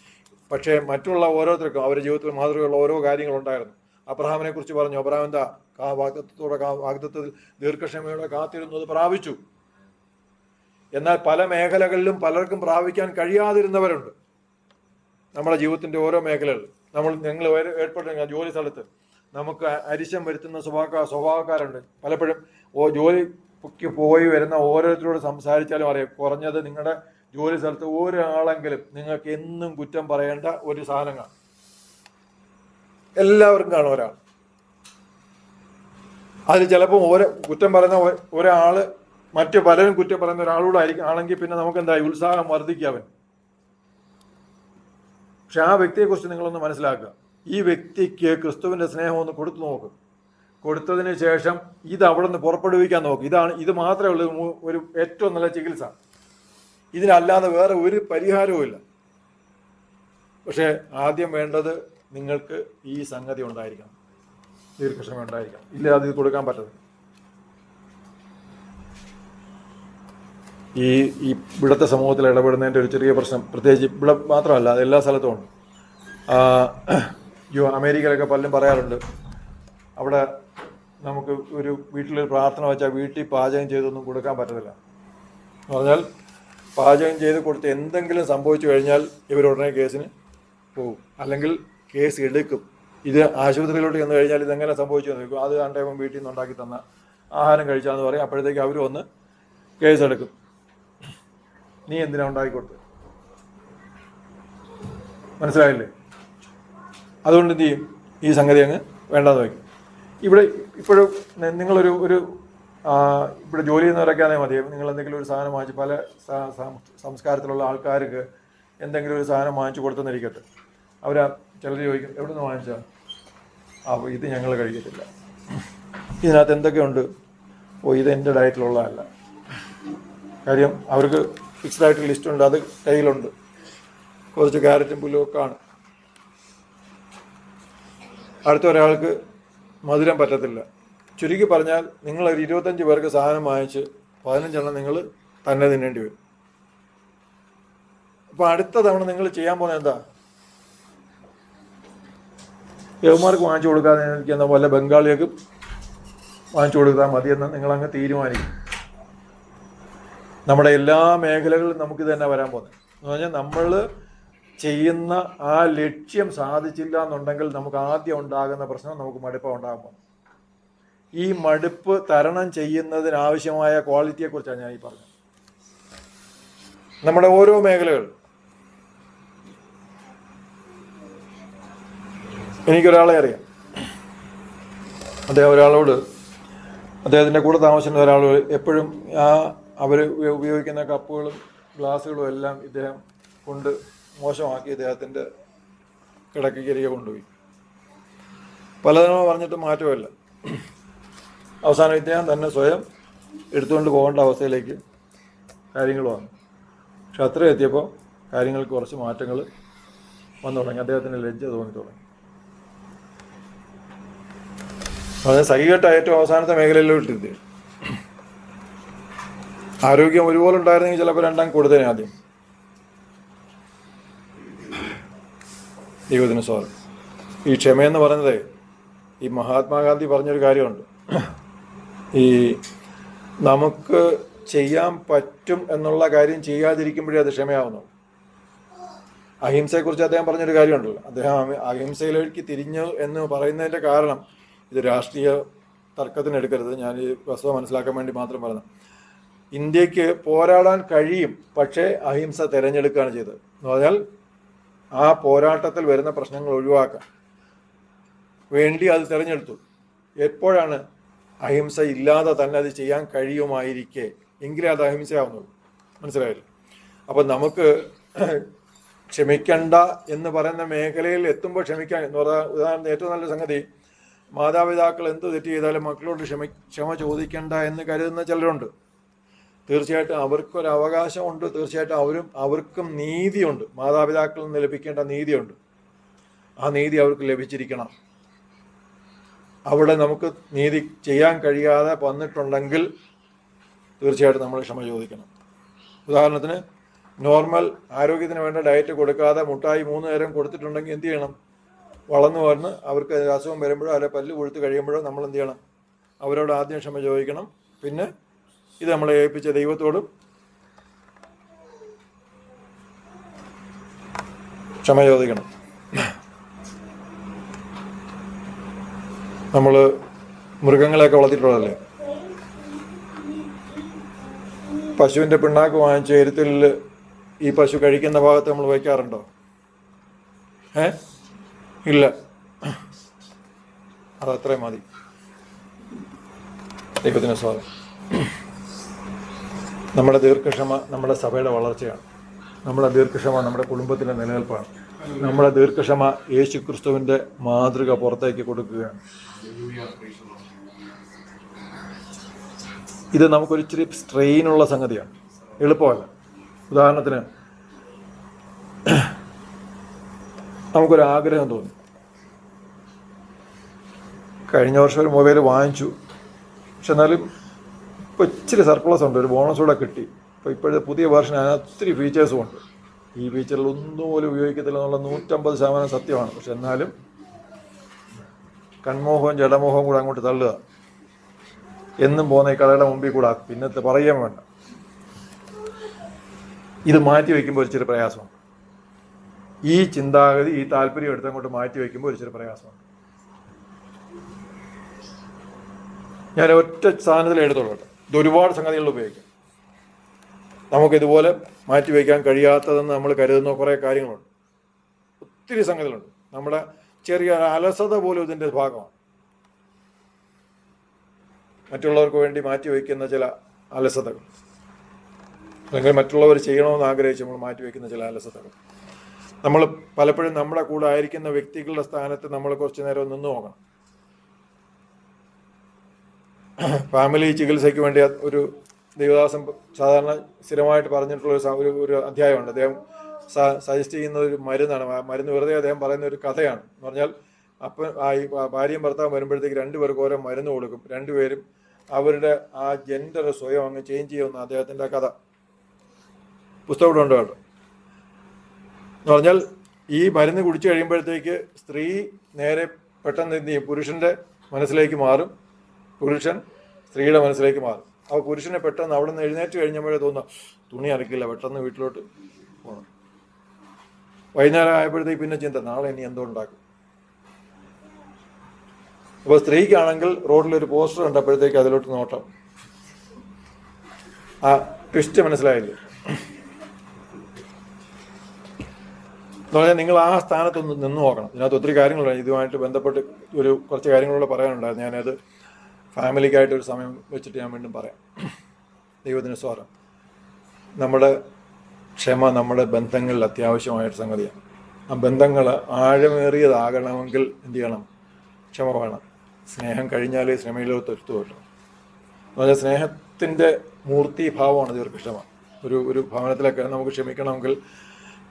Speaker 1: പക്ഷേ മറ്റുള്ള ഓരോരുത്തർക്കും അവരുടെ ജീവിതത്തിൽ മാതൃകയുള്ള ഓരോ കാര്യങ്ങളുണ്ടായിരുന്നു. അബ്രഹാമിനെ കുറിച്ച് പറഞ്ഞു, അബ്രഹാം എന്താ വാഗ്ദത്തത്തിൽ ദീർഘക്ഷമയോടെ കാത്തിരുന്നത് പ്രാപിച്ചു. എന്നാൽ പല മേഖലകളിലും പലർക്കും പ്രാപിക്കാൻ കഴിയാതിരുന്നവരുണ്ട്. നമ്മുടെ ജീവിതത്തിൻ്റെ ഓരോ മേഖലകളിൽ നിങ്ങൾ ഏർപ്പെടുന്ന ജോലി സ്ഥലത്ത് നമുക്ക് അരിശം വരുത്തുന്ന സ്വഭാവക്കാരുണ്ട്. പലപ്പോഴും ജോലിക്ക് പോയി വരുന്ന ഓരോരുത്തരോട് സംസാരിച്ചാലും അറിയാം, കുറഞ്ഞത് നിങ്ങളുടെ ജോലി സ്ഥലത്ത് ഒരാളെങ്കിലും നിങ്ങൾക്ക് എന്നും കുറ്റം പറയേണ്ട ഒരു സാധനങ്ങൾ എല്ലാവർക്കും കാണും. ഒരാൾ അതിൽ ചിലപ്പോൾ കുറ്റം പറയുന്ന ഒരാൾ മറ്റു പലരും കുറ്റം പറയുന്ന ഒരാളോട് ആണെങ്കിൽ പിന്നെ നമുക്ക് എന്താ ഉത്സാഹം വർദ്ധിക്കുക അവൻ. പക്ഷെ ആ വ്യക്തിയെക്കുറിച്ച് നിങ്ങളൊന്ന് മനസ്സിലാക്കുക. ഈ വ്യക്തിക്ക് ക്രിസ്തുവിൻ്റെ സ്നേഹം ഒന്ന് കൊടുത്തു നോക്കും. കൊടുത്തതിന് ശേഷം ഇത് അവിടെ നിന്ന് പുറപ്പെടുവിക്കാൻ നോക്കും. ഇത് മാത്രമേ ഉള്ളൂ ഒരു ഏറ്റവും നല്ല ചികിത്സ. ഇതിനല്ലാതെ വേറെ ഒരു പരിഹാരവും ഇല്ല. പക്ഷേ ആദ്യം വേണ്ടത് നിങ്ങൾക്ക് ഈ സംഗതി ഉണ്ടായിരിക്കണം, ദീർഘക്ഷമ ഉണ്ടായിരിക്കണം. ഇല്ല അത് കൊടുക്കാൻ പറ്റത്തില്ല. ഈ ഇവിടുത്തെ സമൂഹത്തിൽ ഇടപെടുന്നതിൻ്റെ ഒരു ചെറിയ പ്രശ്നം, പ്രത്യേകിച്ച് ഇവിടെ മാത്രമല്ല അത് എല്ലാ സ്ഥലത്തും ഉണ്ട്. അമേരിക്കയിലൊക്കെ പലരും പറയാറുണ്ട്, അവിടെ നമുക്ക് ഒരു വീട്ടിലൊരു പ്രാർത്ഥന വെച്ചാൽ വീട്ടിൽ പാചകം ചെയ്തൊന്നും കൊടുക്കാൻ പറ്റത്തില്ല. എന്ന് പറഞ്ഞാൽ പാചകം ചെയ്ത് കൊടുത്ത് എന്തെങ്കിലും സംഭവിച്ചു കഴിഞ്ഞാൽ ഇവരുടനെ കേസിന് പോകും, അല്ലെങ്കിൽ കേസ് എടുക്കും. ഇത് ആശുപത്രിയിലോട്ട് ചെന്ന് കഴിഞ്ഞാൽ ഇതെങ്ങനെ സംഭവിച്ചു എന്ന് നോക്കും. അത് കണ്ടേപ്പം വീട്ടിൽ നിന്ന് ഉണ്ടാക്കി തന്ന ആഹാരം കഴിച്ചാന്ന് പറയും. അപ്പോഴത്തേക്ക് അവർ വന്ന് കേസെടുക്കും. നീ എന്തിനാ ഉണ്ടാക്കിക്കൊടുത്ത്? മനസ്സിലായില്ലേ? അതുകൊണ്ട് എന്ത് ചെയ്യും? ഈ സംഗതി അങ്ങ് വേണ്ടാന്ന് വയ്ക്കും. ഇപ്പോഴും നിങ്ങളൊരു ഇവിടെ ജോലി ചെയ്യുന്നവരൊക്കെയാണേ മതി. നിങ്ങൾ എന്തെങ്കിലും ഒരു സാധനം വാങ്ങിച്ച്, പല സംസ്കാരത്തിലുള്ള ആൾക്കാർക്ക് എന്തെങ്കിലും ഒരു സാധനം വാങ്ങിച്ചു കൊടുത്തെന്നിരിക്കട്ടെ. ചിലർ ചോദിക്കും, എവിടെ നിന്ന് വാങ്ങിച്ചാൽ? അപ്പോൾ ഇത് ഞങ്ങൾ കഴിക്കത്തില്ല, ഇതിനകത്ത് എന്തൊക്കെയുണ്ട്? ഇത് എൻ്റെ ഡയറ്റിലുള്ളതല്ല. കാര്യം അവർക്ക് ഫിക്സ്ഡ് ആയിട്ട് ലിസ്റ്റ് ഉണ്ട്, അത് കയ്യിലുണ്ട്. കുറച്ച് ക്യാരറ്റും പുല്ലും ഒക്കെ ആണ്. അടുത്ത ഒരാൾക്ക് മധുരം പറ്റത്തില്ല. ചുരുക്കി പറഞ്ഞാൽ നിങ്ങളൊരു 25 പേർക്ക് സാധനം വാങ്ങിച്ച് 15 നിങ്ങൾ തന്നെ തിന്നേണ്ടി വരും. അപ്പോൾ അടുത്ത തവണ നിങ്ങൾ ചെയ്യാൻ പോകുന്നത് എന്താ? യവന്മാർക്ക് വാങ്ങിച്ചു കൊടുക്കാതെ എനിക്കെന്താ വല്ല ബംഗാളികൾക്ക് വാങ്ങിച്ചു കൊടുത്താൽ മതിയെന്ന് നിങ്ങളങ്ങ് തീരുമാനിക്കും. നമ്മുടെ എല്ലാ മേഖലകളിലും നമുക്കിത് തന്നെ വരാൻ പോകുന്നത്. എന്ന് പറഞ്ഞാൽ നമ്മൾ ചെയ്യുന്ന ആ ലക്ഷ്യം സാധിച്ചില്ല എന്നുണ്ടെങ്കിൽ നമുക്ക് ആദ്യം ഉണ്ടാകുന്ന പ്രശ്നം നമുക്ക് മടുപ്പ് ഉണ്ടാകാൻ പോകുന്നത്. ഈ മടുപ്പ് തരണം ചെയ്യുന്നതിനാവശ്യമായ ക്വാളിറ്റിയെക്കുറിച്ചാണ് ഞാൻ ഈ പറഞ്ഞത്. നമ്മുടെ ഓരോ മേഖലകൾ, എനിക്കൊരാളെ അറിയാം. അദ്ദേഹത്തിൻ്റെ കൂടെ താമസിക്കുന്ന ഒരാളോട് എപ്പോഴും അവർ ഉപയോഗിക്കുന്ന കപ്പുകളും ഗ്ലാസ്സുകളും എല്ലാം ഇദ്ദേഹം കൊണ്ട് മോശമാക്കി ഇദ്ദേഹത്തിൻ്റെ കിടക്കയ്ക്കരികെ കൊണ്ടുപോയി. പലതവണ പറഞ്ഞിട്ട് മാറ്റമില്ല. അവസാനം ഇദ്ദേഹം തന്നെ സ്വയം എടുത്തുകൊണ്ട് പോകേണ്ട അവസ്ഥയിലേക്ക് കാര്യങ്ങൾ വന്നു. പക്ഷെ അത്ര എത്തിയപ്പോൾ കാര്യങ്ങൾക്ക് കുറച്ച് മാറ്റങ്ങൾ വന്നു തുടങ്ങി. അദ്ദേഹത്തിന് ലജ്ജ തോന്നി തുടങ്ങി. അത് സഹികെട്ട ഏറ്റവും അവസാനത്തെ മേഖലയിലോട്ട് എത്തി. ആരോഗ്യം ഒരുപോലെ ഉണ്ടായിരുന്നെങ്കിൽ ചിലപ്പോൾ രണ്ടാം കൊടുത്തേനെ ആദ്യം. ദൈവത്തിന് സ്വാഗതം. ഈ ക്ഷമയെന്ന് പറയുന്നത് ഈ മഹാത്മാഗാന്ധി പറഞ്ഞൊരു കാര്യമുണ്ട്. ഈ നമുക്ക് ചെയ്യാൻ പറ്റും എന്നുള്ള കാര്യം ചെയ്യാതിരിക്കുമ്പോഴേ അത് ക്ഷമയാവുന്നു. അഹിംസയെക്കുറിച്ച് അദ്ദേഹം പറഞ്ഞൊരു കാര്യമുണ്ടല്ലോ. അദ്ദേഹം അഹിംസയിലേക്ക് തിരിഞ്ഞു എന്ന് പറയുന്നതിൻ്റെ കാരണം, ഇത് രാഷ്ട്രീയ തർക്കത്തിനെടുക്കരുത്, ഞാൻ ഈ വസ്തുത മനസ്സിലാക്കാൻ വേണ്ടി മാത്രം പറഞ്ഞു. ഇന്ത്യക്ക് പോരാടാൻ കഴിയും, പക്ഷേ അഹിംസ തിരഞ്ഞെടുക്കുകയാണ് ചെയ്തത്. എന്ന് പറഞ്ഞാൽ ആ പോരാട്ടത്തിൽ വരുന്ന പ്രശ്നങ്ങൾ ഒഴിവാക്കാൻ വേണ്ടി അത് തിരഞ്ഞെടുത്തു. എപ്പോഴാണ് അഹിംസ ഇല്ലാതെ തന്നെ അത് ചെയ്യാൻ കഴിയുമായിരിക്കെ എങ്കിലേ അത് അഹിംസയാവുന്നുള്ളൂ. മനസ്സിലായില്ലേ? അപ്പം നമുക്ക് ക്ഷമിക്കണ്ട എന്ന് പറയുന്ന മേഖലയിൽ എത്തുമ്പോൾ ക്ഷമിക്കാൻ എന്ന് പറഞ്ഞാൽ ഉദാഹരണത്തിന് ഏറ്റവും നല്ല സംഗതി, മാതാപിതാക്കൾ എന്ത് തെറ്റ് ചെയ്താലും മക്കളോട് ക്ഷമ ചോദിക്കണ്ട എന്ന് കരുതുന്ന ചിലരുണ്ട്. തീർച്ചയായിട്ടും അവർക്കൊരു അവകാശമുണ്ട്, തീർച്ചയായിട്ടും അവർക്കും നീതിയുണ്ട്, മാതാപിതാക്കളിൽ നിന്ന് ലഭിക്കേണ്ട നീതിയുണ്ട്. ആ നീതി അവർക്ക് ലഭിച്ചിരിക്കണം. അവിടെ നമുക്ക് നീതി ചെയ്യാൻ കഴിയാതെ വന്നിട്ടുണ്ടെങ്കിൽ തീർച്ചയായിട്ടും നമ്മൾ ക്ഷമ ചോദിക്കണം. ഉദാഹരണത്തിന് നോർമൽ ആരോഗ്യത്തിന് വേണ്ട ഡയറ്റ് കൊടുക്കാതെ മുട്ടായി 3 നേരം കൊടുത്തിട്ടുണ്ടെങ്കിൽ എന്ത് ചെയ്യണം? വളർന്നു വന്ന് അവർക്ക് അസുഖം വരുമ്പോഴോ അല്ലെ പല്ല് കൊഴുത്ത് കഴിയുമ്പോഴോ നമ്മൾ എന്ത് ചെയ്യണം? അവരോട് ആദ്യം ക്ഷമ ചോദിക്കണം. പിന്നെ ഇത് നമ്മളെ ഏൽപ്പിച്ച ദൈവത്തോടും ക്ഷമ ചോദിക്കണം. നമ്മൾ മൃഗങ്ങളെയൊക്കെ വളർത്തിയിട്ടുള്ളതല്ലേ, പശുവിൻ്റെ പിണ്ണാക്ക് വാങ്ങിച്ച് എരുത്തിൽ ഈ പശു കഴിക്കുന്ന ഭാഗത്ത് നമ്മൾ വയ്ക്കാറുണ്ടോ? ഇല്ല, അതത്രയും മതി. ദൈവത്തിന് സ്വാഗതം. നമ്മുടെ ദീർഘക്ഷമ നമ്മുടെ സഭയുടെ വളർച്ചയാണ്. നമ്മുടെ ദീർഘക്ഷമ നമ്മുടെ കുടുംബത്തിൻ്റെ നിലനിൽപ്പാണ്. നമ്മുടെ ദീർഘക്ഷമ യേശു ക്രിസ്തുവിൻ്റെ മാതൃക പുറത്തേക്ക് കൊടുക്കുകയാണ്. ഇത് നമുക്കൊരിച്ചിരി സ്ട്രെയിനുള്ള സംഗതിയാണ്, എളുപ്പമല്ല. ഉദാഹരണത്തിന് നമുക്കൊരാഗ്രഹം തോന്നി, കഴിഞ്ഞ വർഷം ഒരു മൊബൈൽ വാങ്ങിച്ചു, പക്ഷെ എന്നാലും ഇപ്പോൾ ഇച്ചിരി സർപ്ലസ് ഉണ്ട്, ഒരു ബോണസ് കൂടെ കിട്ടി. ഇപ്പോൾ ഇപ്പോഴത്തെ പുതിയ വേർഷൻ അതിനകത്ത് ഒത്തിരി ഫീച്ചേഴ്സും ഉണ്ട്. ഈ ഫീച്ചറിൽ ഒന്നും പോലും ഉപയോഗിക്കത്തില്ല എന്നുള്ള 150% സത്യമാണ്. പക്ഷെ എന്നാലും കൺമോഹവും ജഡമോഹവും കൂടെ അങ്ങോട്ട് തള്ളുക, എന്നും പോകുന്ന ഈ കടയുടെ മുമ്പിൽ കൂടെ പിന്നത്തെ പറയാൻ വേണ്ട. ഇത് മാറ്റി വയ്ക്കുമ്പോൾ ഒരു ചെറിയ പ്രയാസമുണ്ട്. ഈ ചിന്താഗതി, ഈ താല്പര്യം എടുത്തങ്ങോട്ട് മാറ്റി വയ്ക്കുമ്പോൾ ഒരു ചെറിയ പ്രയാസമുണ്ട്. ഞാൻ ഒറ്റ സാധനത്തിൽ എടുത്തോളൂ കേട്ടോ. ഇത് ഒരുപാട് സംഗതികൾ ഉപയോഗിക്കും. നമുക്കിതുപോലെ മാറ്റി വയ്ക്കാൻ കഴിയാത്തതെന്ന് നമ്മൾ കരുതുന്ന കുറേ കാര്യങ്ങളുണ്ട്, ഒത്തിരി സംഗതികളുണ്ട്. നമ്മുടെ ചെറിയ അലസത പോലും ഇതിൻ്റെ ഭാഗമാണ്. മറ്റുള്ളവർക്ക് വേണ്ടി മാറ്റി വയ്ക്കുന്ന ചില അലസതകൾ, അല്ലെങ്കിൽ മറ്റുള്ളവർ ചെയ്യണമെന്ന് ആഗ്രഹിച്ച് നമ്മൾ മാറ്റി വയ്ക്കുന്ന ചില അലസതകൾ. നമ്മൾ പലപ്പോഴും നമ്മുടെ കൂടെ ആയിരിക്കുന്ന വ്യക്തികളുടെ സ്ഥാനത്ത് നമ്മൾ കുറച്ച് നേരം നിന്ന് നോക്കണം. ഫാമിലി ചികിത്സയ്ക്ക് വേണ്ടി ഒരു ദേവദാസൻ സാധാരണ സ്ഥിരമായിട്ട് പറഞ്ഞിട്ടുള്ള ഒരു അധ്യായമുണ്ട്. അദ്ദേഹം സജസ്റ്റ് ചെയ്യുന്ന ഒരു മരുന്നാണ്. മരുന്ന് വെറുതെ അദ്ദേഹം പറയുന്ന ഒരു കഥയാണ്. എന്ന് പറഞ്ഞാൽ ഈ ഭാര്യയും ഭർത്താവും വരുമ്പോഴത്തേക്ക് 2 പേർക്ക് ഓരോ മരുന്ന് കൊടുക്കും. 2 പേരും അവരുടെ ആ ജെൻഡർ സ്വയം അങ്ങ് ചേഞ്ച് ചെയ്യുന്ന അദ്ദേഹത്തിൻ്റെ കഥ പുസ്തകം ഉണ്ട് കേട്ടോ. എന്ന് പറഞ്ഞാൽ ഈ മരുന്ന് കുടിച്ചു കഴിയുമ്പോഴത്തേക്ക് സ്ത്രീ നേരെ പെട്ടെന്ന് എന്ത് ചെയ്യും? പുരുഷൻ്റെ മനസ്സിലേക്ക് മാറും, പുരുഷൻ സ്ത്രീയുടെ മനസ്സിലേക്ക് മാറും. അപ്പോൾ പുരുഷനെ പെട്ടെന്ന് അവിടെ നിന്ന് എഴുന്നേറ്റ് കഴിഞ്ഞപ്പോഴേ തോന്നുക തുണി അരക്കില്ല, പെട്ടെന്ന് വീട്ടിലോട്ട് പോകണം. വൈകുന്നേരം ആയപ്പോഴത്തേക്ക് പിന്നെ ചിന്ത, നാളെ ഇനി എന്തോ ഉണ്ടാക്കും. അപ്പോൾ സ്ത്രീക്കാണെങ്കിൽ റോഡിലൊരു പോസ്റ്റർ കണ്ടപ്പോഴത്തേക്ക് അതിലോട്ട് നോട്ടം. ആ ട്വിസ്റ്റ് മനസ്സിലായില്ലേ? എന്ന് പറഞ്ഞാൽ നിങ്ങൾ ആ സ്ഥാനത്തൊന്ന് നിന്ന് നോക്കണം. ഇതിനകത്ത് ഒത്തിരി കാര്യങ്ങളുണ്ട്. ഇതുമായിട്ട് ബന്ധപ്പെട്ട് കുറച്ച് കാര്യങ്ങളൂടെ പറയാനുണ്ടായിരുന്നു. ഞാനത് ഫാമിലിക്കായിട്ടൊരു സമയം വെച്ചിട്ട് ഞാൻ വീണ്ടും പറയാം. ദൈവത്തിന് സ്തോത്രം. നമ്മുടെ ക്ഷമ നമ്മുടെ ബന്ധങ്ങളിൽ അത്യാവശ്യമായൊരു സംഗതിയാണ്. ആ ബന്ധങ്ങൾ ആഴമേറിയതാകണമെങ്കിൽ എന്ത് ചെയ്യണം? ക്ഷമ വേണം. സ്നേഹം കഴിഞ്ഞാലേ ക്ഷമയിലോട്ട് എത്തുകയുള്ളൂ. എന്ന് പറഞ്ഞാൽ സ്നേഹത്തിൻ്റെ മൂർത്തിഭാവമാണ് ദീർഘക്ഷമ. ഒരു ഭവനത്തിലൊക്കെ നമുക്ക് ക്ഷമിക്കണമെങ്കിൽ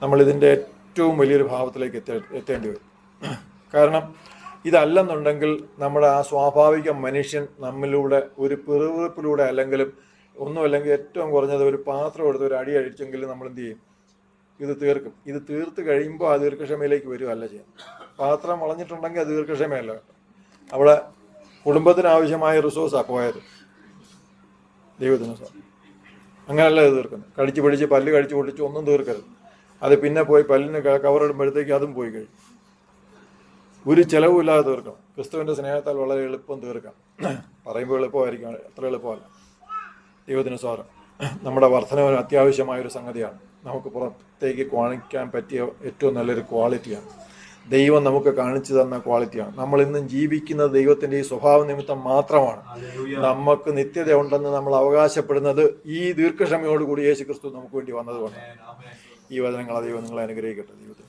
Speaker 1: നമ്മളിതിൻ്റെ ഏറ്റവും വലിയൊരു ഭാവത്തിലേക്ക് എത്തേണ്ടി വരും. കാരണം ഇതല്ലെന്നുണ്ടെങ്കിൽ നമ്മുടെ ആ സ്വാഭാവിക മനുഷ്യൻ നമ്മിലൂടെ ഒരു പിറുപിറുപ്പിലൂടെ അല്ലെങ്കിലും ഒന്നുമല്ലെങ്കിൽ ഏറ്റവും കുറഞ്ഞത് ഒരു പാത്രം എടുത്ത് ഒരു അടി അടിച്ചെങ്കിലും നമ്മൾ എന്ത് ചെയ്യും? ഇത് തീർക്കും. ഇത് തീർത്ത് കഴിയുമ്പോൾ ആ ദീർഘക്ഷമയിലേക്ക് വരികയല്ല ചെയ്യാം. പാത്രം വളഞ്ഞിട്ടുണ്ടെങ്കിൽ അത് ദീർഘക്ഷമയല്ല. അവിടെ കുടുംബത്തിന് ആവശ്യമായ റിസോഴ്സാണ് പോയത്. ദൈവത്തിന് അങ്ങനെയല്ല ഇത് തീർക്കുന്നത്. കടിച്ച് പിടിച്ച് പല്ല് കടിച്ച് പൊട്ടിച്ച് ഒന്നും തീർക്കരുത്. അത് പിന്നെ പോയി പല്ലിന് കവറിടുമ്പോഴത്തേക്ക് അതും പോയി കഴിയും. ഒരു ചിലവുമില്ലാതെ തീർക്കണം. ക്രിസ്തുവിൻ്റെ സ്നേഹത്താൽ വളരെ എളുപ്പം തീർക്കാം. പറയുമ്പോൾ എളുപ്പമായിരിക്കും, അത്ര എളുപ്പമല്ല. ദൈവത്തിന് സ്തോത്രം. നമ്മുടെ വർധനവിന് അത്യാവശ്യമായൊരു സംഗതിയാണ്. നമുക്ക് പുറത്തേക്ക് കാണിക്കാൻ പറ്റിയ ഏറ്റവും നല്ലൊരു ക്വാളിറ്റിയാണ്. ദൈവം നമുക്ക് കാണിച്ചു തന്ന ക്വാളിറ്റിയാണ്. നമ്മൾ ഇന്നും ജീവിക്കുന്നത് ദൈവത്തിൻ്റെ ഈ സ്വഭാവ നിമിത്തം മാത്രമാണ്. നമുക്ക് നിത്യത ഉണ്ടെന്ന് നമ്മൾ അവകാശപ്പെടുന്നത് ഈ ദീർഘക്ഷമയോടുകൂടി യേശു ക്രിസ്തു നമുക്ക് വേണ്ടി വന്നതുകൊണ്ട്. ഈ വചനങ്ങളെ ദൈവം നിങ്ങളെ അനുഗ്രഹിക്കട്ടെ. ദൈവത്തെ